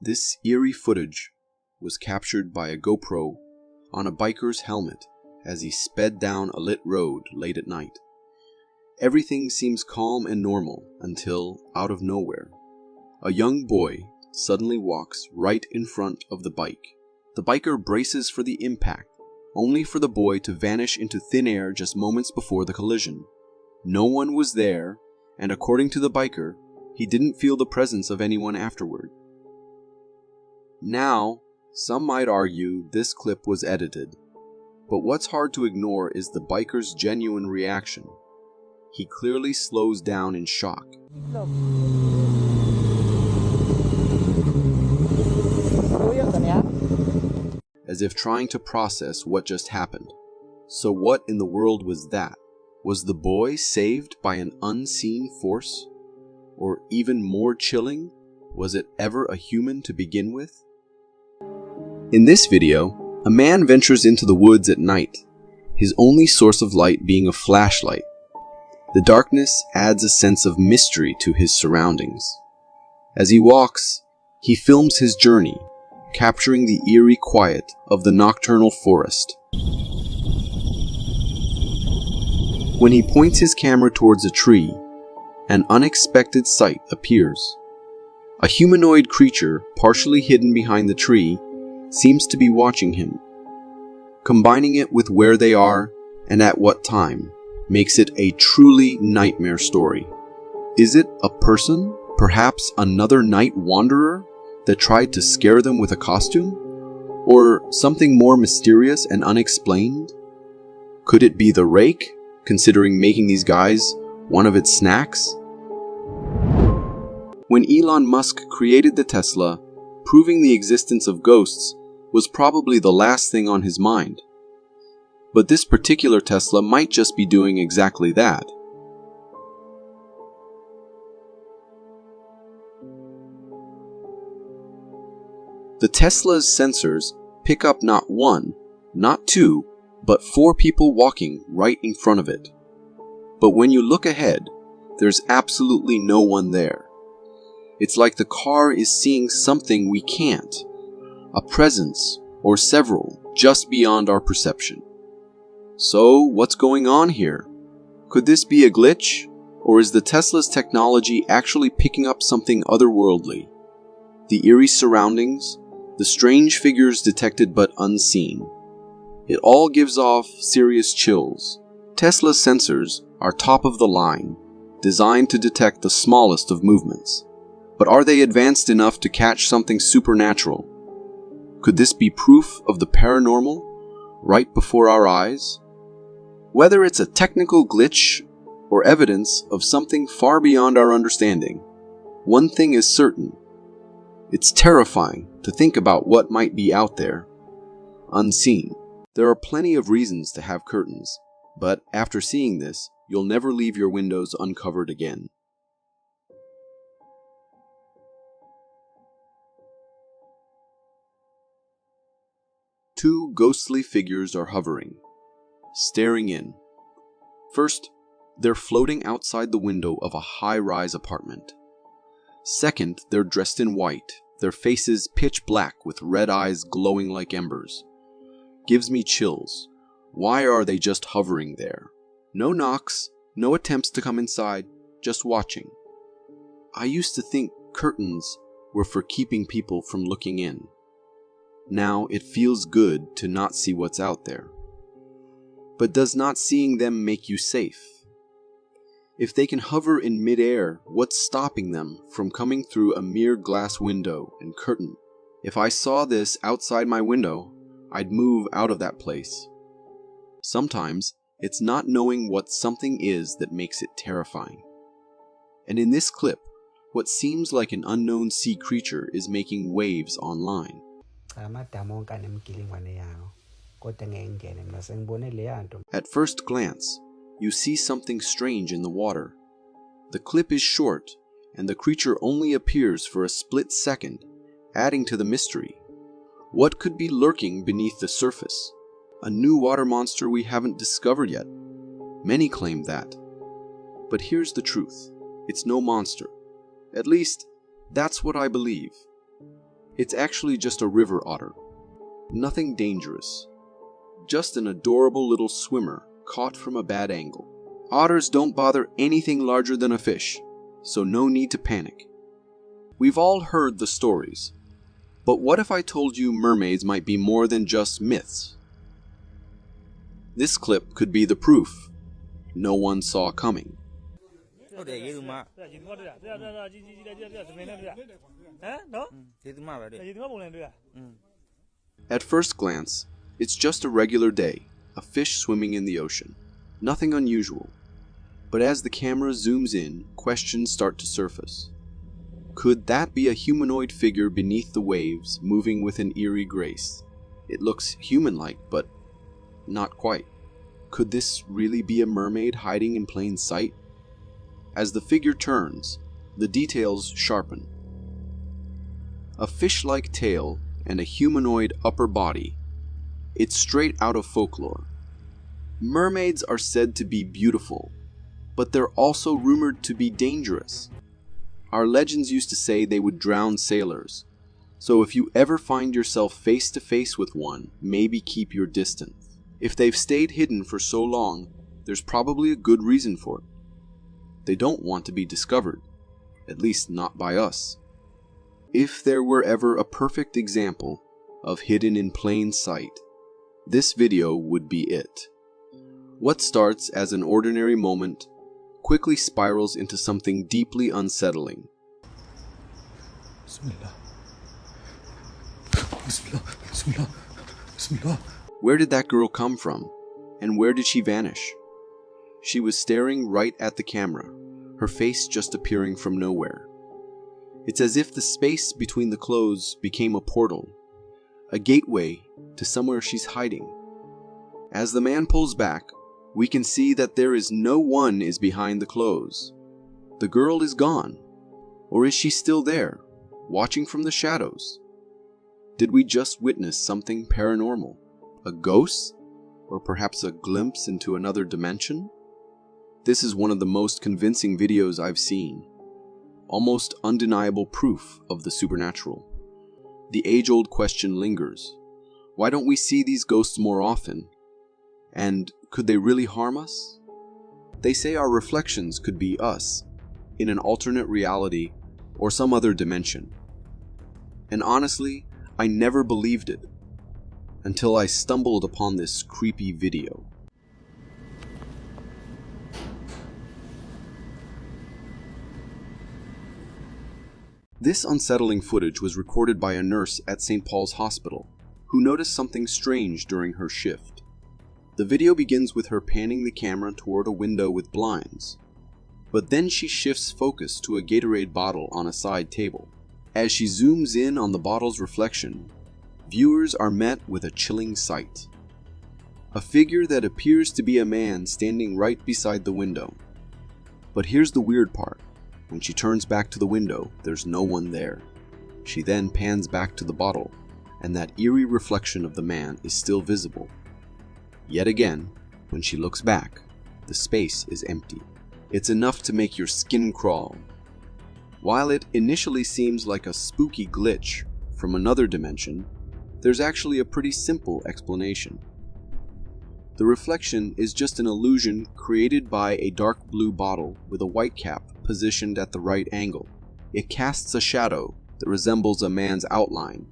[SPEAKER 1] This eerie footage was captured by a GoPro on a biker's helmet as he sped down a lit road late at night. Everything seems calm and normal until, out of nowhere, a young boy suddenly walks right in front of the bike. The biker braces for the impact, only for the boy to vanish into thin air just moments before the collision. No one was there, and according to the biker, he didn't feel the presence of anyone afterward. Now, Some might argue this clip was edited, but what's hard to ignore is the biker's genuine reaction. He clearly slows down in shock. As if trying to process what just happened. So what in the world was that? Was the boy saved by an unseen force? Or even more chilling, was it ever a human to begin with? In this video, a man ventures into the woods at night, his only source of light being a flashlight. The darkness adds a sense of mystery to his surroundings. As he walks, he films his journey, capturing the eerie quiet of the nocturnal forest. When he points his camera towards a tree, an unexpected sight appears. A humanoid creature, partially hidden behind the tree, seems to be watching him. Combining it with where they are and at what time makes it a truly nightmare story. Is it a person, perhaps another night wanderer, that tried to scare them with a costume? Or something more mysterious and unexplained? Could it be the rake, considering making these guys one of its snacks? When Elon Musk created the Tesla, proving the existence of ghosts was probably the last thing on his mind. But this particular Tesla might just be doing exactly that. The Tesla's sensors pick up not one, not two, but 4 people walking right in front of it. But when you look ahead, there's absolutely no one there. It's like the car is seeing something we can't, a presence or several just beyond our perception. So, what's going on here? Could this be a glitch, or is the Tesla's technology actually picking up something otherworldly? The eerie surroundings, the strange figures detected but unseen. It all gives off serious chills. Tesla's sensors are top of the line, designed to detect the smallest of movements. But are they advanced enough to catch something supernatural? Could this be proof of the paranormal, right before our eyes? Whether it's a technical glitch or evidence of something far beyond our understanding, one thing is certain. It's terrifying to think about what might be out there, unseen. There are plenty of reasons to have curtains, but after seeing this, you'll never leave your windows uncovered again. Two ghostly figures are hovering, staring in. First, they're floating outside the window of a high-rise apartment. Second, they're dressed in white, their faces pitch black with red eyes glowing like embers. Gives me chills. Why are they just hovering there? No knocks, no attempts to come inside, just watching. I used to think curtains were for keeping people from looking in. Now it feels good to not see what's out there. But does not seeing them make you safe? If they can hover in midair, what's stopping them from coming through a mere glass window and curtain? If I saw this outside my window, I'd move out of that place. Sometimes, it's not knowing what something is that makes it terrifying. And in this clip, what seems like an unknown sea creature is making waves online. At first glance, you see something strange in the water. The clip is short, and the creature only appears for a split second, adding to the mystery. What could be lurking beneath the surface? A new water monster we haven't discovered yet. Many claim that. But here's the truth. It's no monster. At least, that's what I believe. It's actually just a river otter. Nothing dangerous. Just an adorable little swimmer caught from a bad angle. Otters don't bother anything larger than a fish, so no need to panic. We've all heard the stories. But what if I told you mermaids might be more than just myths? This clip could be the proof no one saw coming. At first glance, it's just a regular day, a fish swimming in the ocean. Nothing unusual. But as the camera zooms in, questions start to surface. Could that be a humanoid figure beneath the waves, moving with an eerie grace? It looks human-like, but not quite. Could this really be a mermaid hiding in plain sight? As the figure turns, the details sharpen. A fish-like tail and a humanoid upper body. It's straight out of folklore. Mermaids are said to be beautiful, but they're also rumored to be dangerous. Our legends used to say they would drown sailors, so if you ever find yourself face to face with one, maybe keep your distance. If they've stayed hidden for so long, there's probably a good reason for it. They don't want to be discovered, at least not by us. If there were ever a perfect example of hidden in plain sight, this video would be it. What starts as an ordinary moment quickly spirals into something deeply unsettling.
[SPEAKER 5] Bismillah. Bismillah. Bismillah. Bismillah.
[SPEAKER 1] Where did that girl come from? And where did she vanish? She was staring right at the camera, her face just appearing from nowhere. It's as if the space between the clothes became a portal, a gateway to somewhere she's hiding. As the man pulls back, we can see that there is no one is behind the clothes. The girl is gone. Or is she still there, watching from the shadows? Did we just witness something paranormal? A ghost? Or perhaps a glimpse into another dimension? This is one of the most convincing videos I've seen. Almost undeniable proof of the supernatural. The age-old question lingers. Why don't we see these ghosts more often? And could they really harm us? They say our reflections could be us, in an alternate reality or some other dimension. And honestly, I never believed it, until I stumbled upon this creepy video. This unsettling footage was recorded by a nurse at St. Paul's Hospital, who noticed something strange during her shift. The video begins with her panning the camera toward a window with blinds, but then she shifts focus to a Gatorade bottle on a side table. As she zooms in on the bottle's reflection, viewers are met with a chilling sight. A figure that appears to be a man standing right beside the window. But here's the weird part. When she turns back to the window, there's no one there. She then pans back to the bottle, and that eerie reflection of the man is still visible. Yet again, when she looks back, the space is empty. It's enough to make your skin crawl. While it initially seems like a spooky glitch from another dimension, there's actually a pretty simple explanation. The reflection is just an illusion created by a dark blue bottle with a white cap positioned at the right angle. It casts a shadow that resembles a man's outline.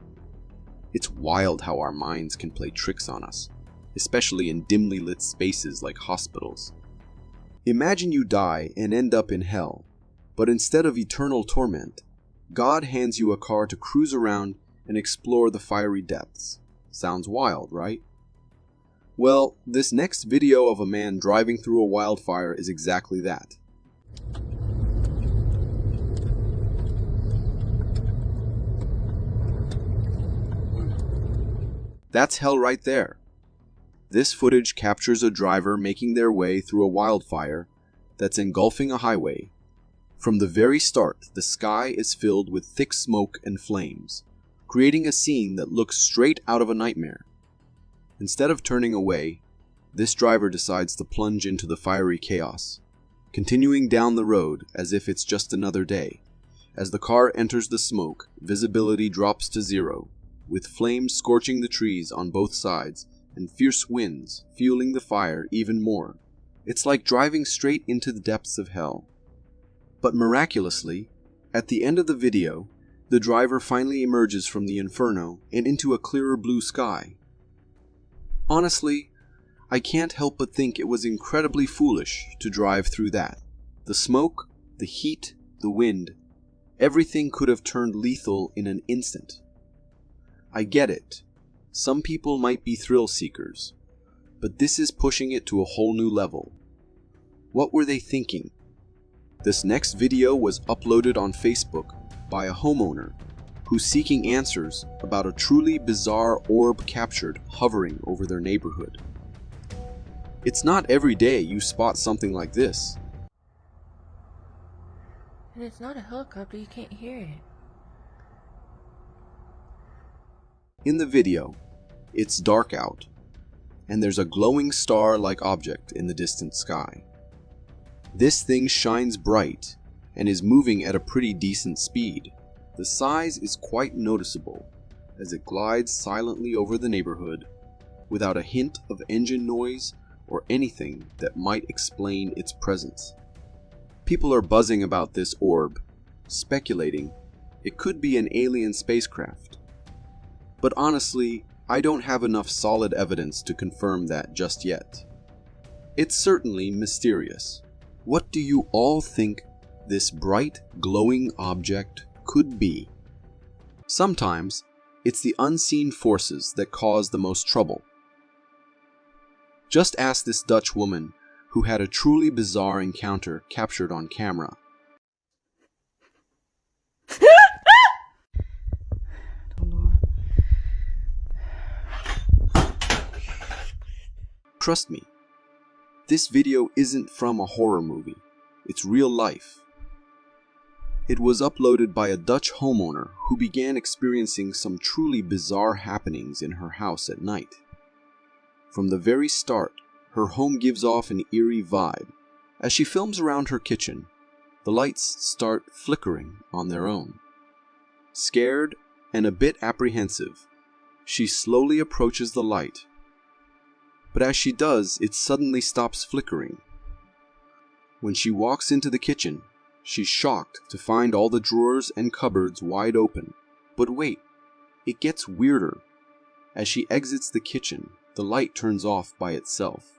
[SPEAKER 1] It's wild how our minds can play tricks on us, especially in dimly lit spaces like hospitals. Imagine you die and end up in hell, but instead of eternal torment, God hands you a car to cruise around and explore the fiery depths. Sounds wild, right? Well, this next video of a man driving through a wildfire is exactly that. That's hell right there. This footage captures a driver making their way through a wildfire that's engulfing a highway. From the very start, the sky is filled with thick smoke and flames, creating a scene that looks straight out of a nightmare. Instead of turning away, this driver decides to plunge into the fiery chaos, continuing down the road as if it's just another day. As the car enters the smoke, visibility drops to zero, with flames scorching the trees on both sides and fierce winds fueling the fire even more. It's like driving straight into the depths of hell. But miraculously, at the end of the video, the driver finally emerges from the inferno and into a clearer blue sky. Honestly, I can't help but think it was incredibly foolish to drive through that. The smoke, the heat, the wind, everything could have turned lethal in an instant. I get it. Some people might be thrill seekers, but this is pushing it to a whole new level. What were they thinking? This next video was uploaded on Facebook by a homeowner who's seeking answers about a truly bizarre orb captured hovering over their neighborhood. It's not every day you spot something like this.
[SPEAKER 9] And it's not a helicopter, you can't hear it.
[SPEAKER 1] In the video, it's dark out, and there's a glowing star-like object in the distant sky. This thing shines bright and is moving at a pretty decent speed. The size is quite noticeable as it glides silently over the neighborhood without a hint of engine noise or anything that might explain its presence. People are buzzing about this orb, speculating it could be an alien spacecraft. But honestly, I don't have enough solid evidence to confirm that just yet. It's certainly mysterious. What do you all think this bright, glowing object could be? Sometimes, it's the unseen forces that cause the most trouble. Just ask this Dutch woman who had a truly bizarre encounter captured on camera. Trust me, this video isn't from a horror movie. It's real life. It was uploaded by a Dutch homeowner who began experiencing some truly bizarre happenings in her house at night. From the very start, her home gives off an eerie vibe. As she films around her kitchen, the lights start flickering on their own. Scared and a bit apprehensive, she slowly approaches the light. But as she does, it suddenly stops flickering. When she walks into the kitchen, she's shocked to find all the drawers and cupboards wide open. But wait, it gets weirder. As she exits the kitchen, the light turns off by itself.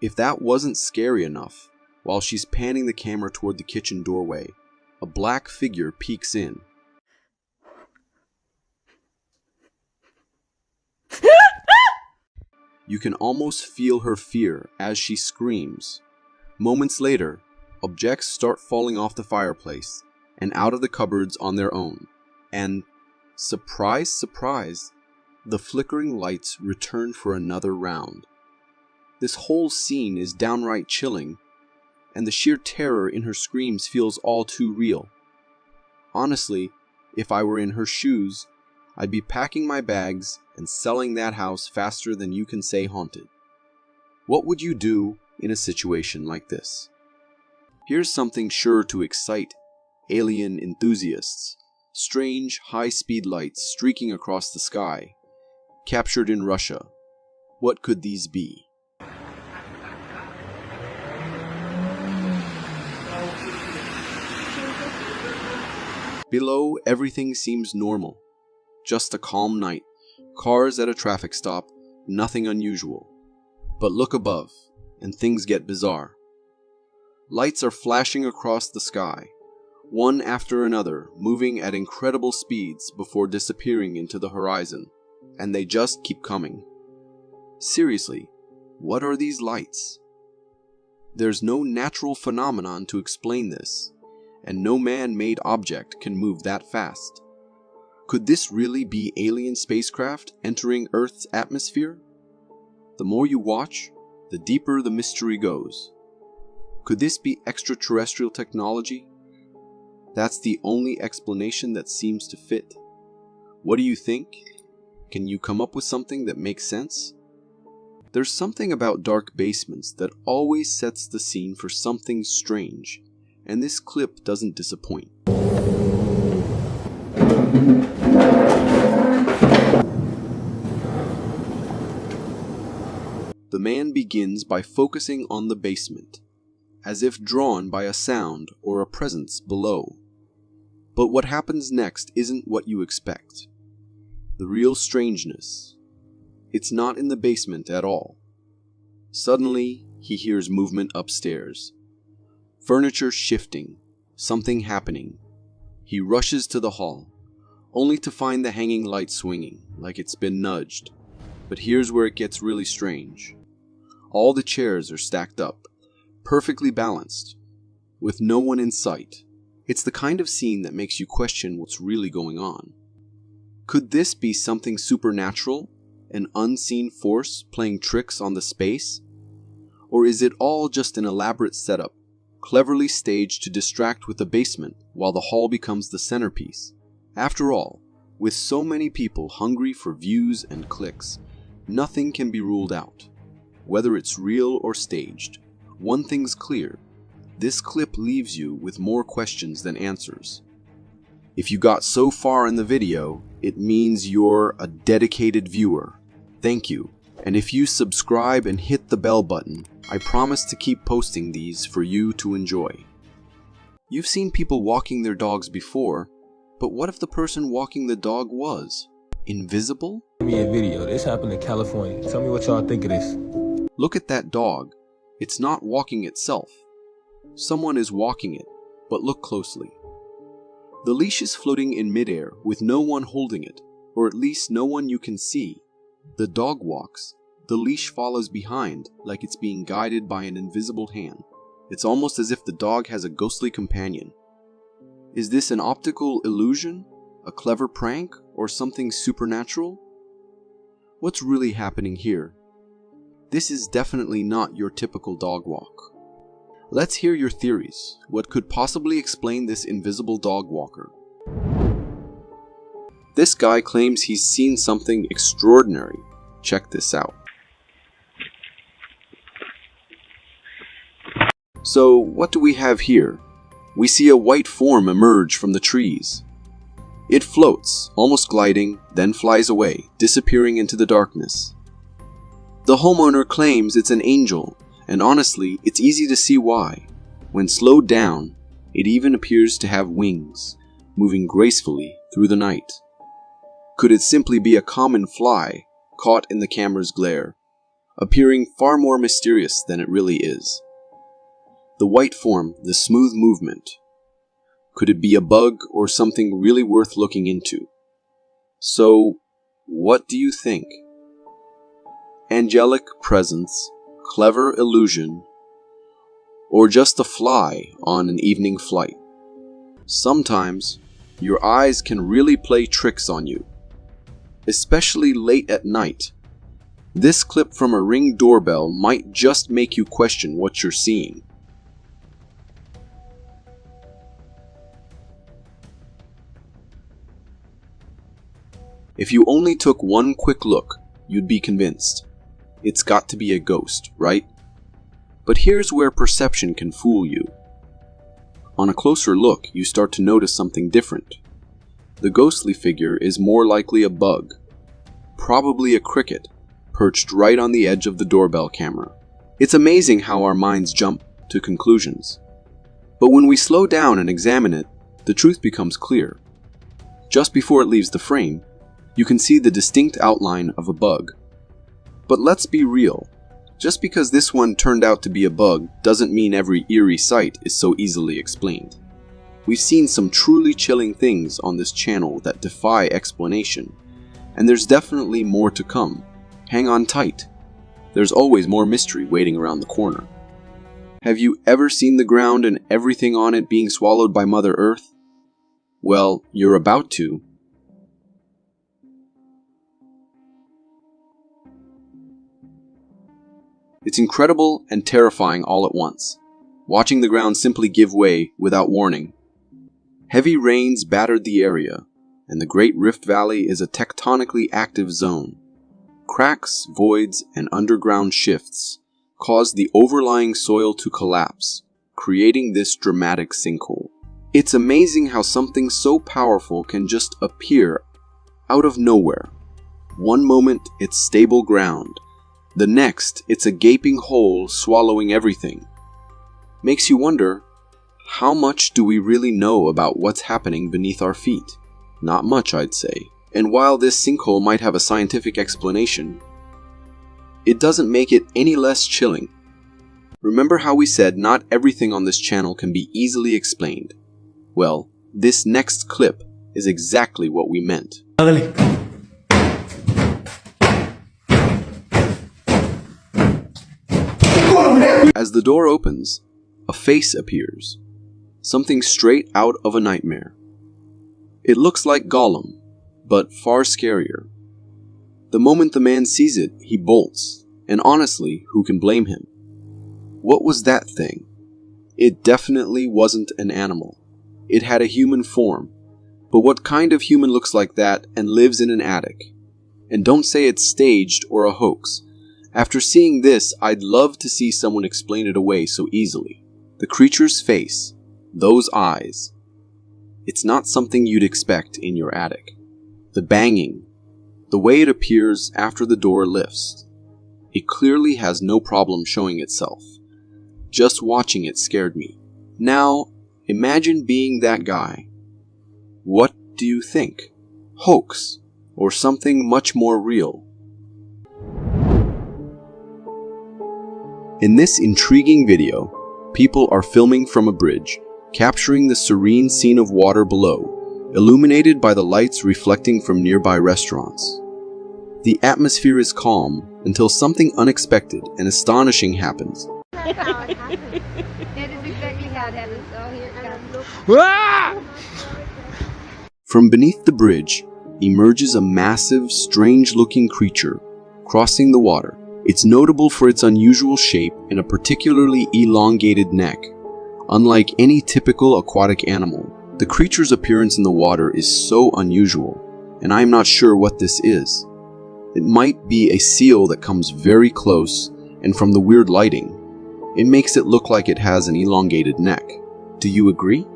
[SPEAKER 1] If that wasn't scary enough, while she's panning the camera toward the kitchen doorway, a black figure peeks in. You can almost feel her fear as she screams. Moments later, objects start falling off the fireplace and out of the cupboards on their own. And, surprise, surprise, the flickering lights return for another round. This whole scene is downright chilling, and the sheer terror in her screams feels all too real. Honestly, if I were in her shoes, I'd be packing my bags and selling that house faster than you can say haunted. What would you do in a situation like this? Here's something sure to excite alien enthusiasts. Strange, high-speed lights streaking across the sky. Captured in Russia. What could these be? Below, everything seems normal. Just a calm night. Cars at a traffic stop, nothing unusual. But look above, and things get bizarre. Lights are flashing across the sky, one after another, moving at incredible speeds before disappearing into the horizon, and they just keep coming. Seriously, what are these lights? There's no natural phenomenon to explain this, and no man-made object can move that fast. Could this really be alien spacecraft entering Earth's atmosphere? The more you watch, the deeper the mystery goes. Could this be extraterrestrial technology? That's the only explanation that seems to fit. What do you think? Can you come up with something that makes sense? There's something about dark basements that always sets the scene for something strange, and this clip doesn't disappoint. The man begins by focusing on the basement, as if drawn by a sound or a presence below. But what happens next isn't what you expect. The real strangeness. It's not in the basement at all. Suddenly, he hears movement upstairs. Furniture shifting, something happening. He rushes to the hall, only to find the hanging light swinging, like it's been nudged. But here's where it gets really strange. All the chairs are stacked up, perfectly balanced, with no one in sight. It's the kind of scene that makes you question what's really going on. Could this be something supernatural, an unseen force playing tricks on the space? Or is it all just an elaborate setup, cleverly staged to distract with the basement while the hall becomes the centerpiece? After all, with so many people hungry for views and clicks, nothing can be ruled out. Whether it's real or staged, one thing's clear: this clip leaves you with more questions than answers. If you got so far in the video, it means you're a dedicated viewer. Thank you. And if you subscribe and hit the bell button, I promise to keep posting these for you to enjoy. You've seen people walking their dogs before, but what if the person walking the dog was invisible?
[SPEAKER 2] Give me a video. This happened in California. Tell me what y'all think of this.
[SPEAKER 1] Look at that dog. It's not walking itself. Someone is walking it, but look closely. The leash is floating in midair with no one holding it, or at least no one you can see. The dog walks. The leash follows behind, like it's being guided by an invisible hand. It's almost as if the dog has a ghostly companion. Is this an optical illusion, a clever prank, or something supernatural? What's really happening here? This is definitely not your typical dog walk. Let's hear your theories. What could possibly explain this invisible dog walker? This guy claims he's seen something extraordinary. Check this out. So, what do we have here? We see a white form emerge from the trees. It floats, almost gliding, then flies away, disappearing into the darkness. The homeowner claims it's an angel, and honestly, it's easy to see why. When slowed down, it even appears to have wings, moving gracefully through the night. Could it simply be a common fly, caught in the camera's glare, appearing far more mysterious than it really is? The white form, the smooth movement. Could it be a bug or something really worth looking into? So, what do you think? Angelic presence, clever illusion, or just a fly on an evening flight? Sometimes, your eyes can really play tricks on you, especially late at night. This clip from a Ring doorbell might just make you question what you're seeing. If you only took one quick look, you'd be convinced. It's got to be a ghost, right? But here's where perception can fool you. On a closer look, you start to notice something different. The ghostly figure is more likely a bug, probably a cricket, perched right on the edge of the doorbell camera. It's amazing how our minds jump to conclusions. But when we slow down and examine it, the truth becomes clear. Just before it leaves the frame, you can see the distinct outline of a bug. But let's be real. Just because this one turned out to be a bug doesn't mean every eerie sight is so easily explained. We've seen some truly chilling things on this channel that defy explanation, and there's definitely more to come. Hang on tight. There's always more mystery waiting around the corner. Have you ever seen the ground and everything on it being swallowed by Mother Earth? Well, you're about to. It's incredible and terrifying all at once, watching the ground simply give way without warning. Heavy rains battered the area, and the Great Rift Valley is a tectonically active zone. Cracks, voids, and underground shifts caused the overlying soil to collapse, creating this dramatic sinkhole. It's amazing how something so powerful can just appear out of nowhere. One moment, it's stable ground. The next, it's a gaping hole swallowing everything. Makes you wonder, how much do we really know about what's happening beneath our feet? Not much, I'd say. And while this sinkhole might have a scientific explanation, it doesn't make it any less chilling. Remember how we said not everything on this channel can be easily explained? Well, this next clip is exactly what we meant. As the door opens, a face appears. Something straight out of a nightmare. It looks like Gollum, but far scarier. The moment the man sees it, he bolts, and honestly, who can blame him? What was that thing? It definitely wasn't an animal. It had a human form, but what kind of human looks like that and lives in an attic? And don't say it's staged or a hoax. After seeing this, I'd love to see someone explain it away so easily. The creature's face, those eyes. It's not something you'd expect in your attic. The banging, the way it appears after the door lifts. It clearly has no problem showing itself. Just watching it scared me. Now, imagine being that guy. What do you think? Hoax, or something much more real? In this intriguing video, people are filming from a bridge, capturing the serene scene of water below, illuminated by the lights reflecting from nearby restaurants. The atmosphere is calm until something unexpected and astonishing happens.
[SPEAKER 10] That's how it happens. That is exactly how it happens. So here it comes.
[SPEAKER 1] From beneath the bridge emerges a massive, strange-looking creature crossing the water. It's notable for its unusual shape and a particularly elongated neck. Unlike any typical aquatic animal, the creature's appearance in the water is so unusual, and I'm not sure what this is. It might be a seal that comes very close, and from the weird lighting, it makes it look like it has an elongated neck. Do you agree?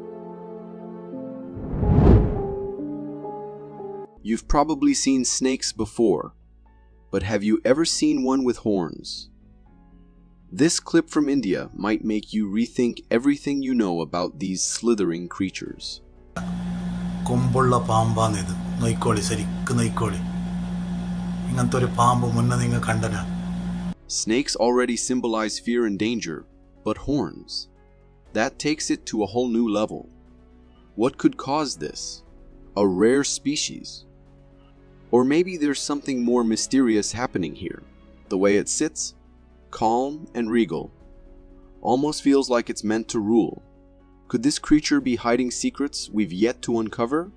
[SPEAKER 1] You've probably seen snakes before, but have you ever seen one with horns? This clip from India might make you rethink everything you know about these slithering creatures. Snakes already symbolize fear and danger, but horns? That takes it to a whole new level. What could cause this? A rare species? Or maybe there's something more mysterious happening here. The way it sits, calm and regal, almost feels like it's meant to rule. Could this creature be hiding secrets we've yet to uncover?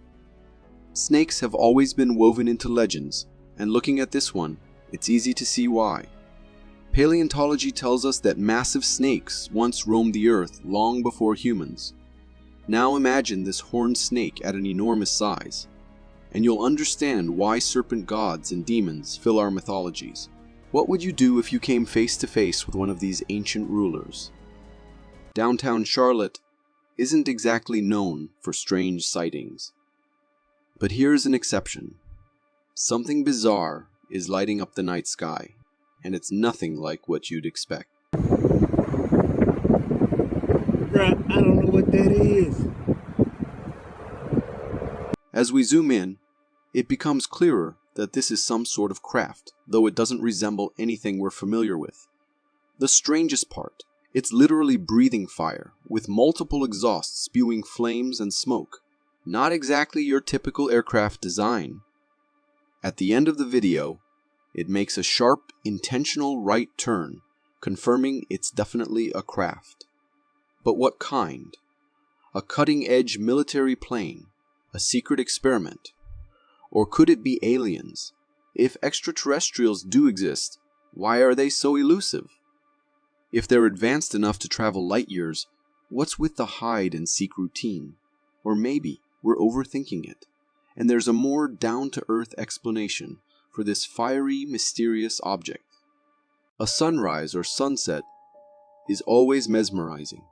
[SPEAKER 1] Snakes have always been woven into legends, and looking at this one, it's easy to see why. Paleontology tells us that massive snakes once roamed the earth long before humans. Now imagine this horned snake at an enormous size, and you'll understand why serpent gods and demons fill our mythologies. What would you do if you came face to face with one of these ancient rulers? Downtown Charlotte isn't exactly known for strange sightings. But here's an exception. Something bizarre is lighting up the night sky, and it's nothing like what you'd expect.
[SPEAKER 5] Bruh, I don't know what that is.
[SPEAKER 1] As we zoom in, it becomes clearer that this is some sort of craft, though it doesn't resemble anything we're familiar with. The strangest part, it's literally breathing fire, with multiple exhausts spewing flames and smoke. Not exactly your typical aircraft design. At the end of the video, it makes a sharp, intentional right turn, confirming it's definitely a craft. But what kind? A cutting-edge military plane? A secret experiment? Or could it be aliens? If extraterrestrials do exist, why are they so elusive? If they're advanced enough to travel light years, what's with the hide and seek routine? Or maybe we're overthinking it, and there's a more down-to-earth explanation for this fiery, mysterious object. A sunrise or sunset is always mesmerizing.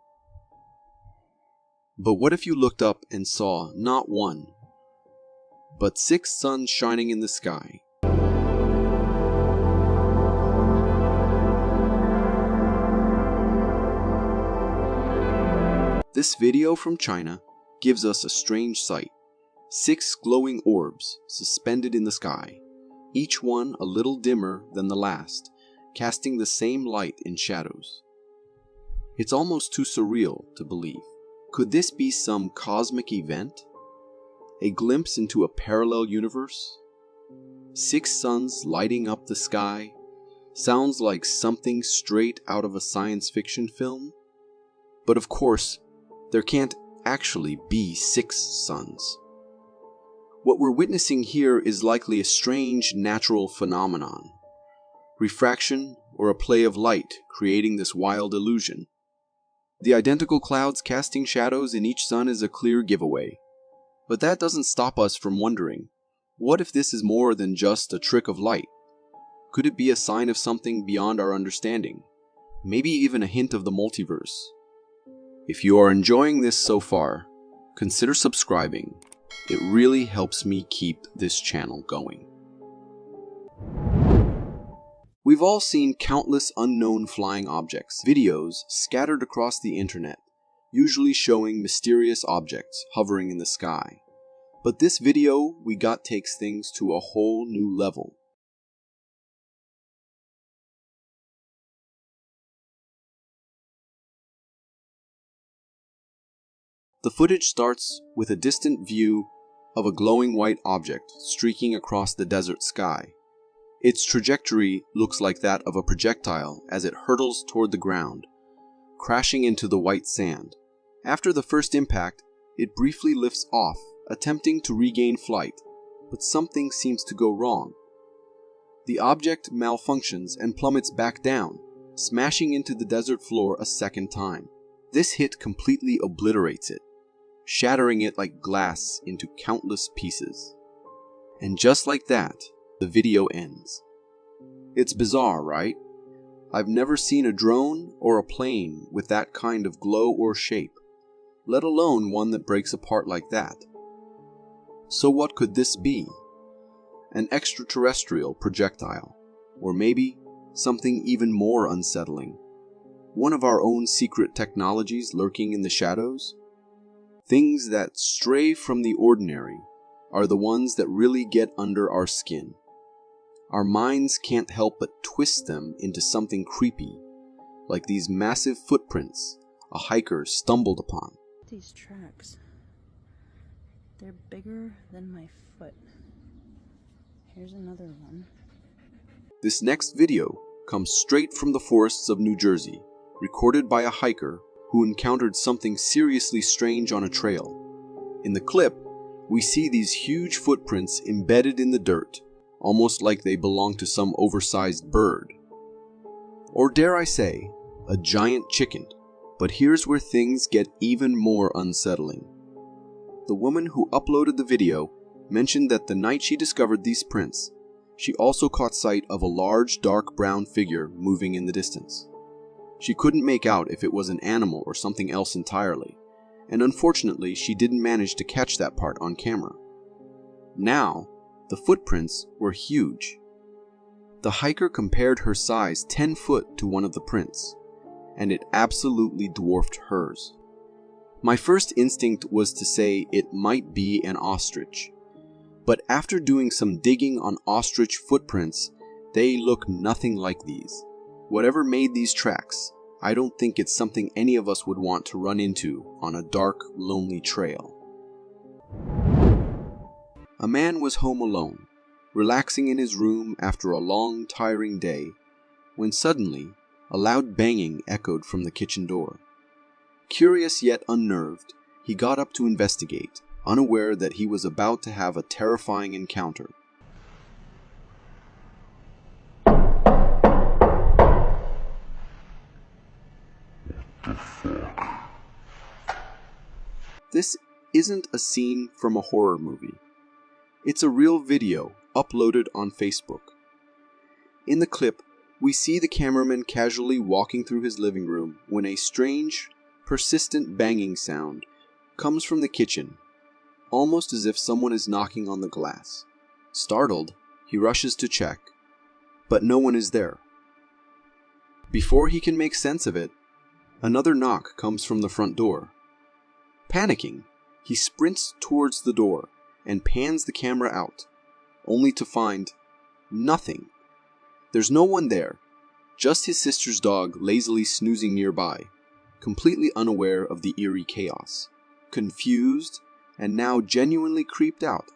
[SPEAKER 1] But what if you looked up and saw not one, but 6 suns shining in the sky? This video from China gives us a strange sight. 6 glowing orbs suspended in the sky, each one a little dimmer than the last, casting the same light in shadows. It's almost too surreal to believe. Could this be some cosmic event? A glimpse into a parallel universe? 6 suns lighting up the sky sounds like something straight out of a science fiction film. But of course, there can't actually be 6 suns. What we're witnessing here is likely a strange natural phenomenon. Refraction or a play of light creating this wild illusion. The identical clouds casting shadows in each sun is a clear giveaway. But that doesn't stop us from wondering, what if this is more than just a trick of light? Could it be a sign of something beyond our understanding? Maybe even a hint of the multiverse? If you are enjoying this so far, consider subscribing. It really helps me keep this channel going. We've all seen countless unknown flying objects, videos scattered across the internet, usually showing mysterious objects hovering in the sky. But this video we got takes things to a whole new level. The footage starts with a distant view of a glowing white object streaking across the desert sky. Its trajectory looks like that of a projectile as it hurtles toward the ground, crashing into the white sand. After the first impact, it briefly lifts off, attempting to regain flight, but something seems to go wrong. The object malfunctions and plummets back down, smashing into the desert floor a second time. This hit completely obliterates it, shattering it like glass into countless pieces. And just like that, the video ends. It's bizarre, right? I've never seen a drone or a plane with that kind of glow or shape, let alone one that breaks apart like that. So what could this be? An extraterrestrial projectile, or maybe something even more unsettling. One of our own secret technologies lurking in the shadows? Things that stray from the ordinary are the ones that really get under our skin. Our minds can't help but twist them into something creepy, like these massive footprints a hiker stumbled upon.
[SPEAKER 11] These tracks, they're bigger than my foot. Here's another one.
[SPEAKER 1] This next video comes straight from the forests of New Jersey, recorded by a hiker who encountered something seriously strange on a trail. In the clip, we see these huge footprints embedded in the dirt, almost like they belong to some oversized bird. Or dare I say, a giant chicken. But here's where things get even more unsettling. The woman who uploaded the video mentioned that the night she discovered these prints, she also caught sight of a large dark brown figure moving in the distance. She couldn't make out if it was an animal or something else entirely, and unfortunately she didn't manage to catch that part on camera. Now, the footprints were huge. The hiker compared her size 10 foot to one of the prints, and it absolutely dwarfed hers. My first instinct was to say it might be an ostrich, but after doing some digging on ostrich footprints, they look nothing like these. Whatever made these tracks, I don't think it's something any of us would want to run into on a dark, lonely trail. A man was home alone, relaxing in his room after a long, tiring day, when suddenly a loud banging echoed from the kitchen door. Curious yet unnerved, he got up to investigate, unaware that he was about to have a terrifying encounter. This isn't a scene from a horror movie. It's a real video uploaded on Facebook. In the clip, we see the cameraman casually walking through his living room when a strange, persistent banging sound comes from the kitchen, almost as if someone is knocking on the glass. Startled, he rushes to check, but no one is there. Before he can make sense of it, another knock comes from the front door. Panicking, he sprints towards the door and pans the camera out, only to find nothing. There's no one there, just his sister's dog lazily snoozing nearby, completely unaware of the eerie chaos. Confused and now genuinely creeped out,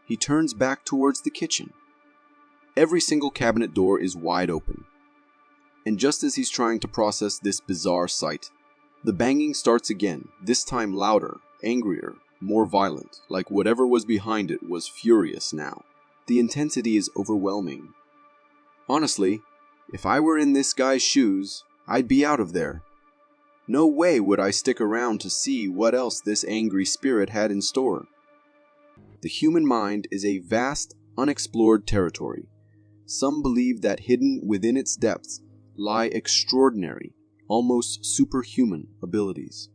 [SPEAKER 1] he turns back towards the kitchen. Every single cabinet door is wide open. And just as he's trying to process this bizarre sight, the banging starts again, this time louder, angrier, more violent, like whatever was behind it was furious now. The intensity is overwhelming. Honestly, if I were in this guy's shoes, I'd be out of there. No way would I stick around to see what else this angry spirit had in store. The human mind is a vast, unexplored territory. Some believe that hidden within its depths lie extraordinary, almost superhuman abilities.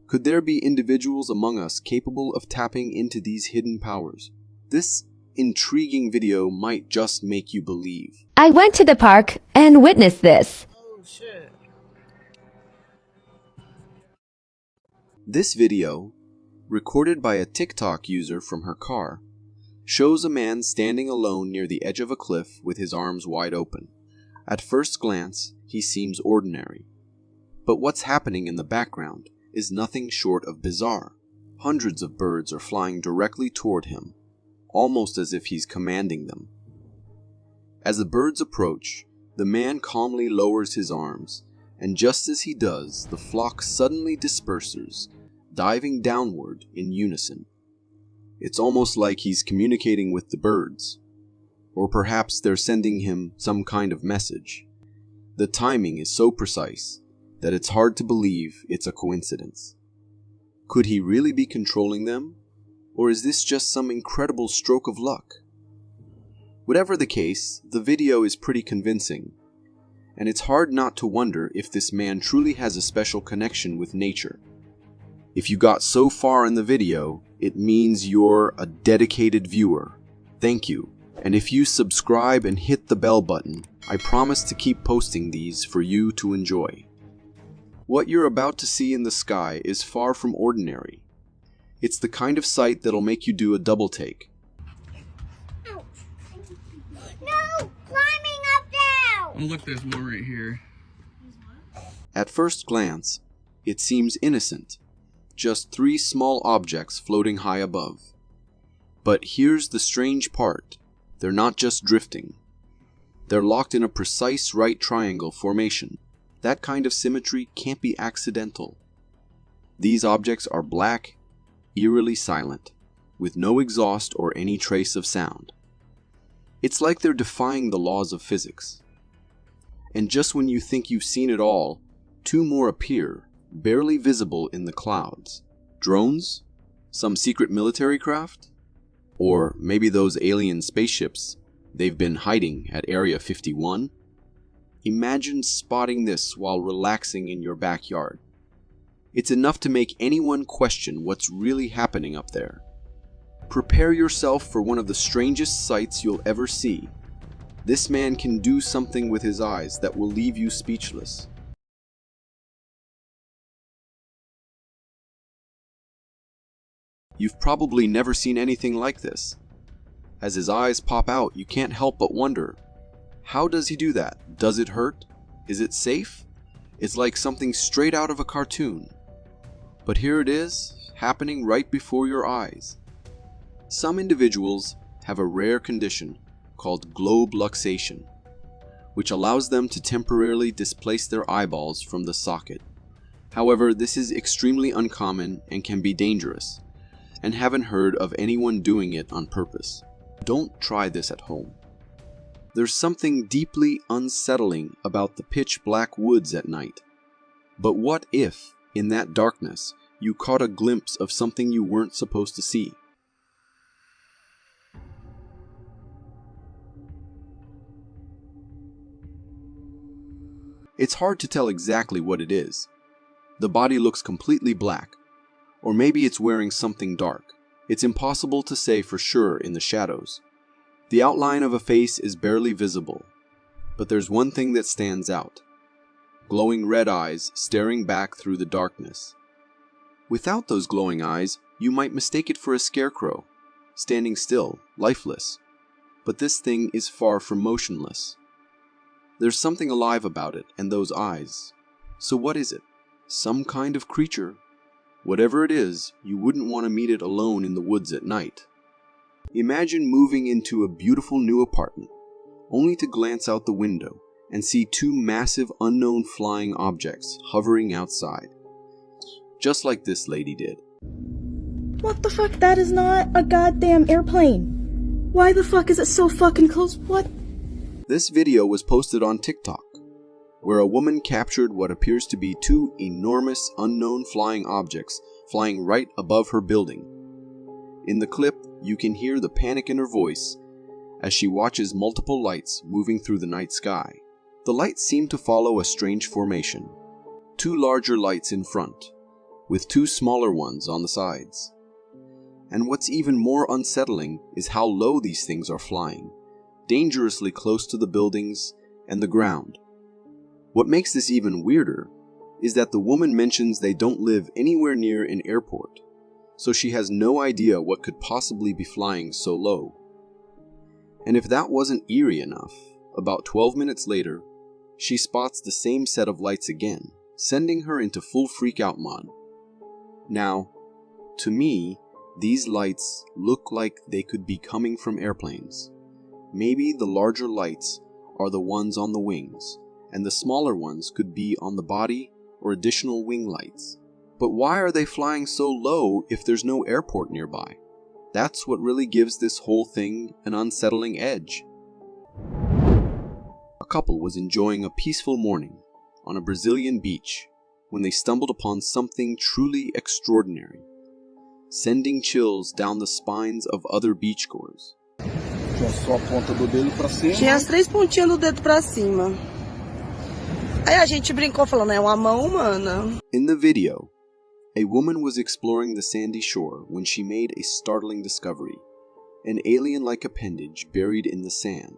[SPEAKER 1] Could there be individuals among us capable of tapping into these hidden powers? This intriguing video might just make you believe.
[SPEAKER 12] I went to the park and witnessed this.
[SPEAKER 2] Oh shit.
[SPEAKER 1] This video, recorded by a TikTok user from her car, shows a man standing alone near the edge of a cliff with his arms wide open. At first glance, he seems ordinary. But what's happening in the background is nothing short of bizarre. Hundreds of birds are flying directly toward him, almost as if he's commanding them. As the birds approach, the man calmly lowers his arms, and just as he does, the flock suddenly disperses, diving downward in unison. It's almost like he's communicating with the birds, or perhaps they're sending him some kind of message. The timing is so precise that it's hard to believe it's a coincidence. Could he really be controlling them, or is this just some incredible stroke of luck? Whatever the case, the video is pretty convincing, and it's hard not to wonder if this man truly has a special connection with nature. If you got so far in the video, it means you're a dedicated viewer. Thank you. And if you subscribe and hit the bell button, I promise to keep posting these for you to enjoy. What you're about to see in the sky is far from ordinary. It's the kind of sight that'll make you do a double take.
[SPEAKER 7] No! Climbing up now!
[SPEAKER 2] Oh look, there's more right here.
[SPEAKER 1] At first glance, it seems innocent. Just 3 small objects floating high above. But here's the strange part. They're not just drifting. They're locked in a precise right triangle formation. That kind of symmetry can't be accidental. These objects are black, eerily silent, with no exhaust or any trace of sound. It's like they're defying the laws of physics. And just when you think you've seen it all, 2 more appear, barely visible in the clouds. Drones? Some secret military craft? Or maybe those alien spaceships they've been hiding at Area 51? Imagine spotting this while relaxing in your backyard. It's enough to make anyone question what's really happening up there. Prepare yourself for one of the strangest sights you'll ever see. This man can do something with his eyes that will leave you speechless. You've probably never seen anything like this. As his eyes pop out, you can't help but wonder, how does he do that? Does it hurt? Is it safe? It's like something straight out of a cartoon. But here it is, happening right before your eyes. Some individuals have a rare condition called globe luxation, which allows them to temporarily displace their eyeballs from the socket. However, this is extremely uncommon and can be dangerous, and haven't heard of anyone doing it on purpose. Don't try this at home. There's something deeply unsettling about the pitch black woods at night. But what if, in that darkness, you caught a glimpse of something you weren't supposed to see? It's hard to tell exactly what it is. The body looks completely black, or maybe it's wearing something dark. It's impossible to say for sure in the shadows. The outline of a face is barely visible, but there's one thing that stands out. Glowing red eyes staring back through the darkness. Without those glowing eyes, you might mistake it for a scarecrow, standing still, lifeless. But this thing is far from motionless. There's something alive about it and those eyes. So what is it? Some kind of creature? Whatever it is, you wouldn't want to meet it alone in the woods at night. Imagine moving into a beautiful new apartment, only to glance out the window and see two massive unknown flying objects hovering outside. Just like this lady did.
[SPEAKER 11] What the fuck? That is not a goddamn airplane. Why the fuck is it so fucking close? What?
[SPEAKER 1] This video was posted on TikTok, where a woman captured what appears to be two enormous unknown flying objects flying right above her building. In the clip, you can hear the panic in her voice as she watches multiple lights moving through the night sky. The lights seem to follow a strange formation. Two larger lights in front, with two smaller ones on the sides. And what's even more unsettling is how low these things are flying, dangerously close to the buildings and the ground. What makes this even weirder is that the woman mentions they don't live anywhere near an airport, so she has no idea what could possibly be flying so low. And if that wasn't eerie enough, about 12 minutes later, she spots the same set of lights again, sending her into full freak-out mode. Now, to me, these lights look like they could be coming from airplanes. Maybe the larger lights are the ones on the wings, and the smaller ones could be on the body or additional wing lights. But why are they flying so low if there's no airport nearby? That's what really gives this whole thing an unsettling edge. A couple was enjoying a peaceful morning on a Brazilian beach when they stumbled upon something truly extraordinary, sending chills down the spines of other beachgoers.
[SPEAKER 10] Tinha as 3 pontinhas do dedo pra cima. Aí a gente brincou falando, é uma mão humana.
[SPEAKER 1] In the video, a woman was exploring the sandy shore when she made a startling discovery, an alien-like appendage buried in the sand.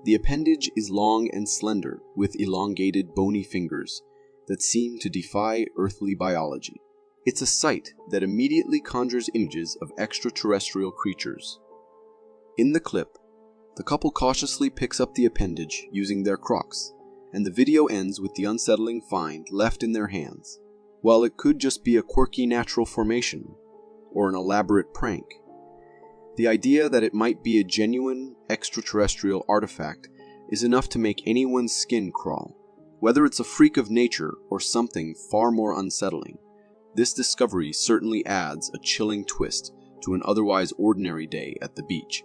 [SPEAKER 1] The appendage is long and slender, with elongated bony fingers that seem to defy earthly biology. It's a sight that immediately conjures images of extraterrestrial creatures. In the clip, the couple cautiously picks up the appendage using their Crocs, and the video ends with the unsettling find left in their hands. While it could just be a quirky natural formation, or an elaborate prank, the idea that it might be a genuine extraterrestrial artifact is enough to make anyone's skin crawl. Whether it's a freak of nature or something far more unsettling, this discovery certainly adds a chilling twist to an otherwise ordinary day at the beach.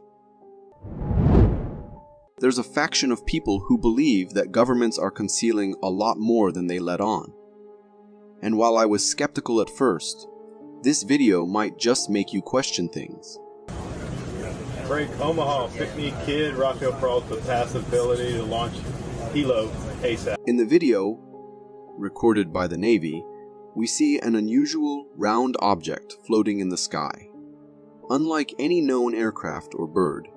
[SPEAKER 1] There's a faction of people who believe that governments are concealing a lot more than they let on. And while I was skeptical at first, this video might just make you question things.
[SPEAKER 13] Break Omaha, pick me a kid, Rocco Pearl with the passability to launch Hilo ASAP.
[SPEAKER 1] In the video, recorded by the Navy, we see an unusual round object floating in the sky. Unlike any known aircraft or bird,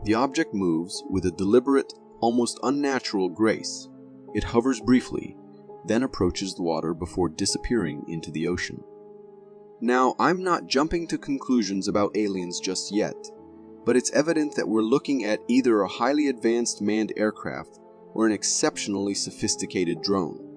[SPEAKER 1] the object moves with a deliberate, almost unnatural grace. It hovers briefly, then approaches the water before disappearing into the ocean. Now, I'm not jumping to conclusions about aliens just yet, but it's evident that we're looking at either a highly advanced manned aircraft or an exceptionally sophisticated drone.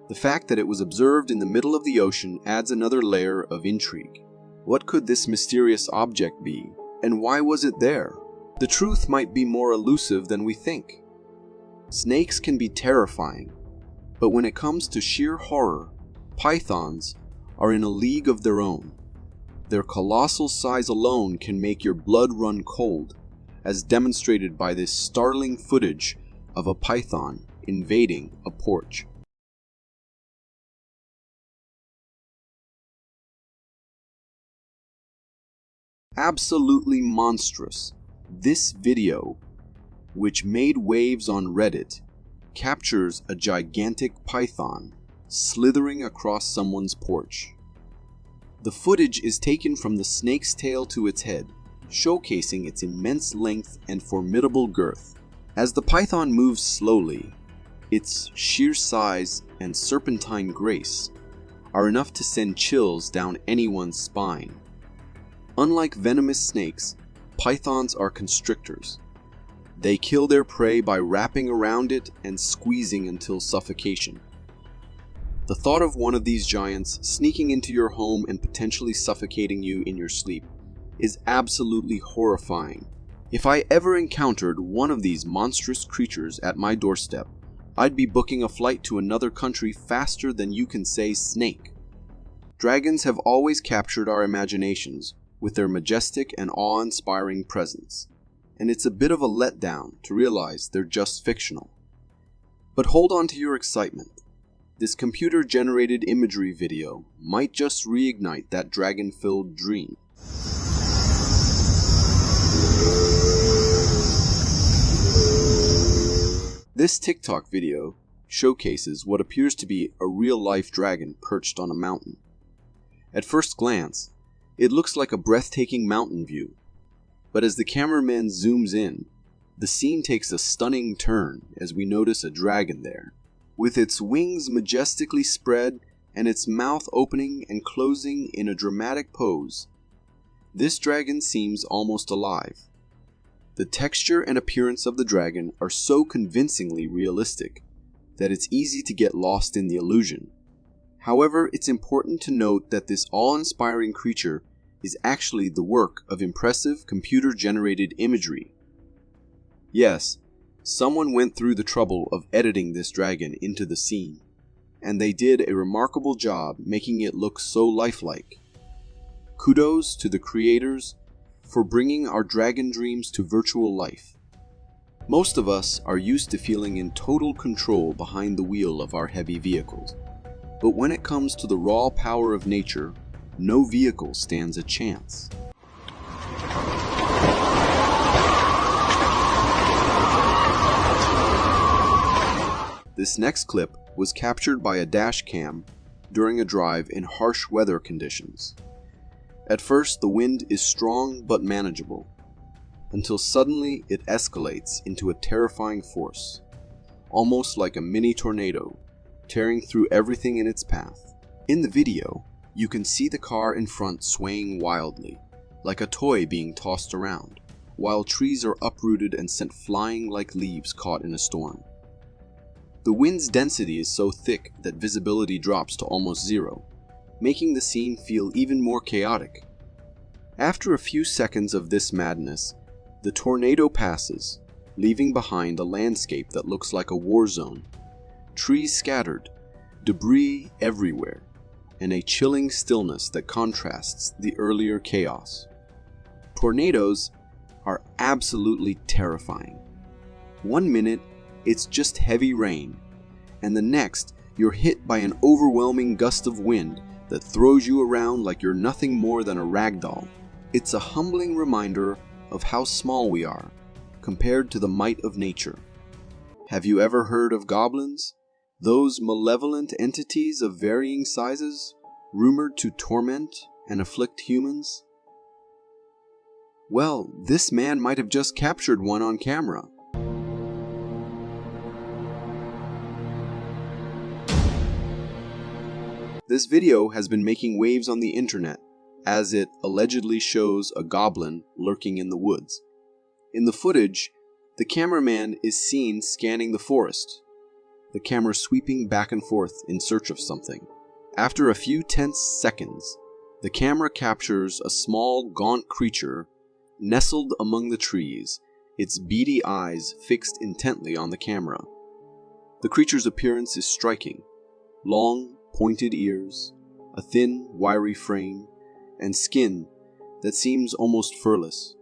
[SPEAKER 1] The fact that it was observed in the middle of the ocean adds another layer of intrigue. What could this mysterious object be, and why was it there? The truth might be more elusive than we think. Snakes can be terrifying, but when it comes to sheer horror, pythons are in a league of their own. Their colossal size alone can make your blood run cold, as demonstrated by this startling footage of a python invading a porch. Absolutely monstrous. This video, which made waves on Reddit, captures a gigantic python slithering across someone's porch. The footage is taken from the snake's tail to its head, showcasing its immense length and formidable girth. As the python moves slowly, its sheer size and serpentine grace are enough to send chills down anyone's spine. Unlike venomous snakes, pythons are constrictors. They kill their prey by wrapping around it and squeezing until suffocation. The thought of one of these giants sneaking into your home and potentially suffocating you in your sleep is absolutely horrifying. If I ever encountered one of these monstrous creatures at my doorstep, I'd be booking a flight to another country faster than you can say snake. Dragons have always captured our imaginations with their majestic and awe-inspiring presence, and it's a bit of a letdown to realize they're just fictional. But hold on to your excitement. This computer-generated imagery video might just reignite that dragon-filled dream. This TikTok video showcases what appears to be a real-life dragon perched on a mountain. At first glance, it looks like a breathtaking mountain view, but as the cameraman zooms in, the scene takes a stunning turn as we notice a dragon there. With its wings majestically spread and its mouth opening and closing in a dramatic pose, this dragon seems almost alive. The texture and appearance of the dragon are so convincingly realistic that it's easy to get lost in the illusion. However, it's important to note that this awe-inspiring creature is actually the work of impressive computer-generated imagery. Yes, someone went through the trouble of editing this dragon into the scene, and they did a remarkable job making it look so lifelike. Kudos to the creators for bringing our dragon dreams to virtual life. Most of us are used to feeling in total control behind the wheel of our heavy vehicles, but when it comes to the raw power of nature, no vehicle stands a chance. This next clip was captured by a dash cam during a drive in harsh weather conditions. At first, the wind is strong but manageable, until suddenly it escalates into a terrifying force, almost like a mini tornado, tearing through everything in its path. In the video, you can see the car in front swaying wildly, like a toy being tossed around, while trees are uprooted and sent flying like leaves caught in a storm. The wind's density is so thick that visibility drops to almost zero, making the scene feel even more chaotic. After a few seconds of this madness, the tornado passes, leaving behind a landscape that looks like a war zone. Trees scattered, debris everywhere, and a chilling stillness that contrasts the earlier chaos. Tornadoes are absolutely terrifying. 1 minute, it's just heavy rain, and the next, you're hit by an overwhelming gust of wind that throws you around like you're nothing more than a rag doll. It's a humbling reminder of how small we are compared to the might of nature. Have you ever heard of goblins? Those malevolent entities of varying sizes, rumored to torment and afflict humans? Well, this man might have just captured one on camera. This video has been making waves on the internet, as it allegedly shows a goblin lurking in the woods. In the footage, the cameraman is seen scanning the forest, the camera sweeping back and forth in search of something. After a few tense seconds, the camera captures a small, gaunt creature nestled among the trees, its beady eyes fixed intently on the camera. The creature's appearance is striking. Long, pointed ears, a thin, wiry frame, and skin that seems almost furless.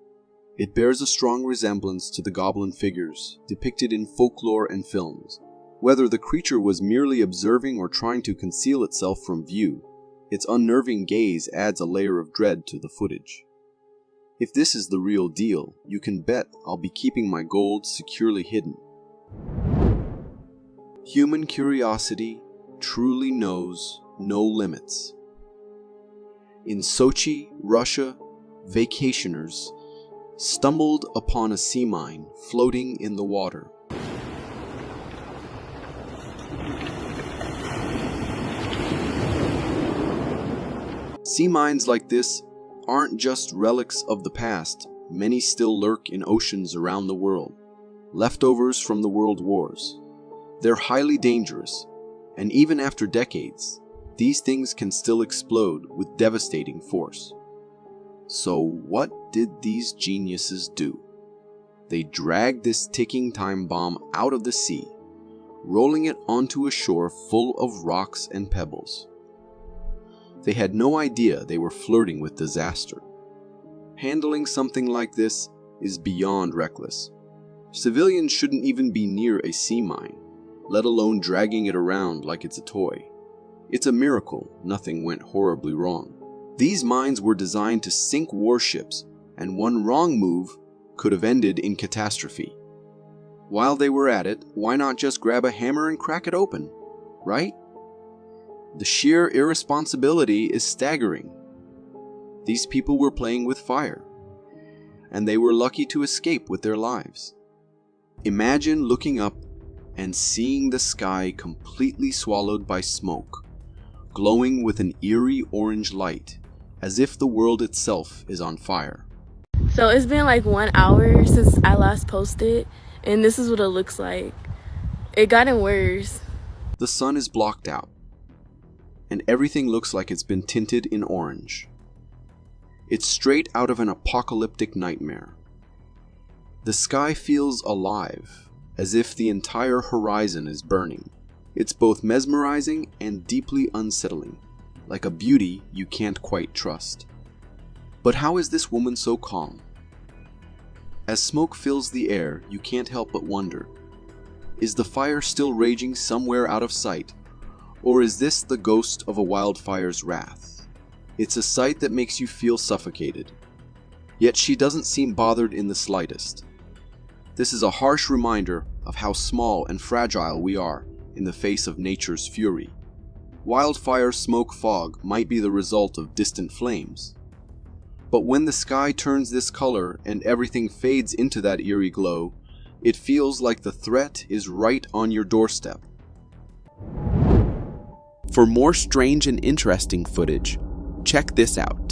[SPEAKER 1] It bears a strong resemblance to the goblin figures depicted in folklore and films. Whether the creature was merely observing or trying to conceal itself from view, its unnerving gaze adds a layer of dread to the footage. If this is the real deal, you can bet I'll be keeping my gold securely hidden. Human curiosity truly knows no limits. In Sochi, Russia, vacationers stumbled upon a sea mine floating in the water. Sea mines like this aren't just relics of the past. Many still lurk in oceans around the world, leftovers from the world wars. They're highly dangerous, And even after decades, these things can still explode with devastating force. So what did these geniuses do? They dragged this ticking time bomb out of the sea, rolling it onto a shore full of rocks and pebbles. They had no idea they were flirting with disaster. Handling something like this is beyond reckless. Civilians shouldn't even be near a sea mine, let alone dragging it around like it's a toy. It's a miracle nothing went horribly wrong. These mines were designed to sink warships, and one wrong move could have ended in catastrophe. While they were at it, why not just grab a hammer and crack it open, right? The sheer irresponsibility is staggering. These people were playing with fire, and they were lucky to escape with their lives. Imagine looking up and seeing the sky completely swallowed by smoke, glowing with an eerie orange light, as if the world itself is on fire.
[SPEAKER 14] So it's been like 1 hour since I last posted, and this is what it looks like. It gotten worse.
[SPEAKER 1] The sun is blocked out, and everything looks like it's been tinted in orange. It's straight out of an apocalyptic nightmare. The sky feels alive, as if the entire horizon is burning. It's both mesmerizing and deeply unsettling, like a beauty you can't quite trust. But how is this woman so calm? As smoke fills the air, you can't help but wonder, is the fire still raging somewhere out of sight, or is this the ghost of a wildfire's wrath? It's a sight that makes you feel suffocated. Yet she doesn't seem bothered in the slightest. This is a harsh reminder of how small and fragile we are in the face of nature's fury. Wildfire smoke fog might be the result of distant flames. But when the sky turns this color and everything fades into that eerie glow, it feels like the threat is right on your doorstep. For more strange and interesting footage, check this out.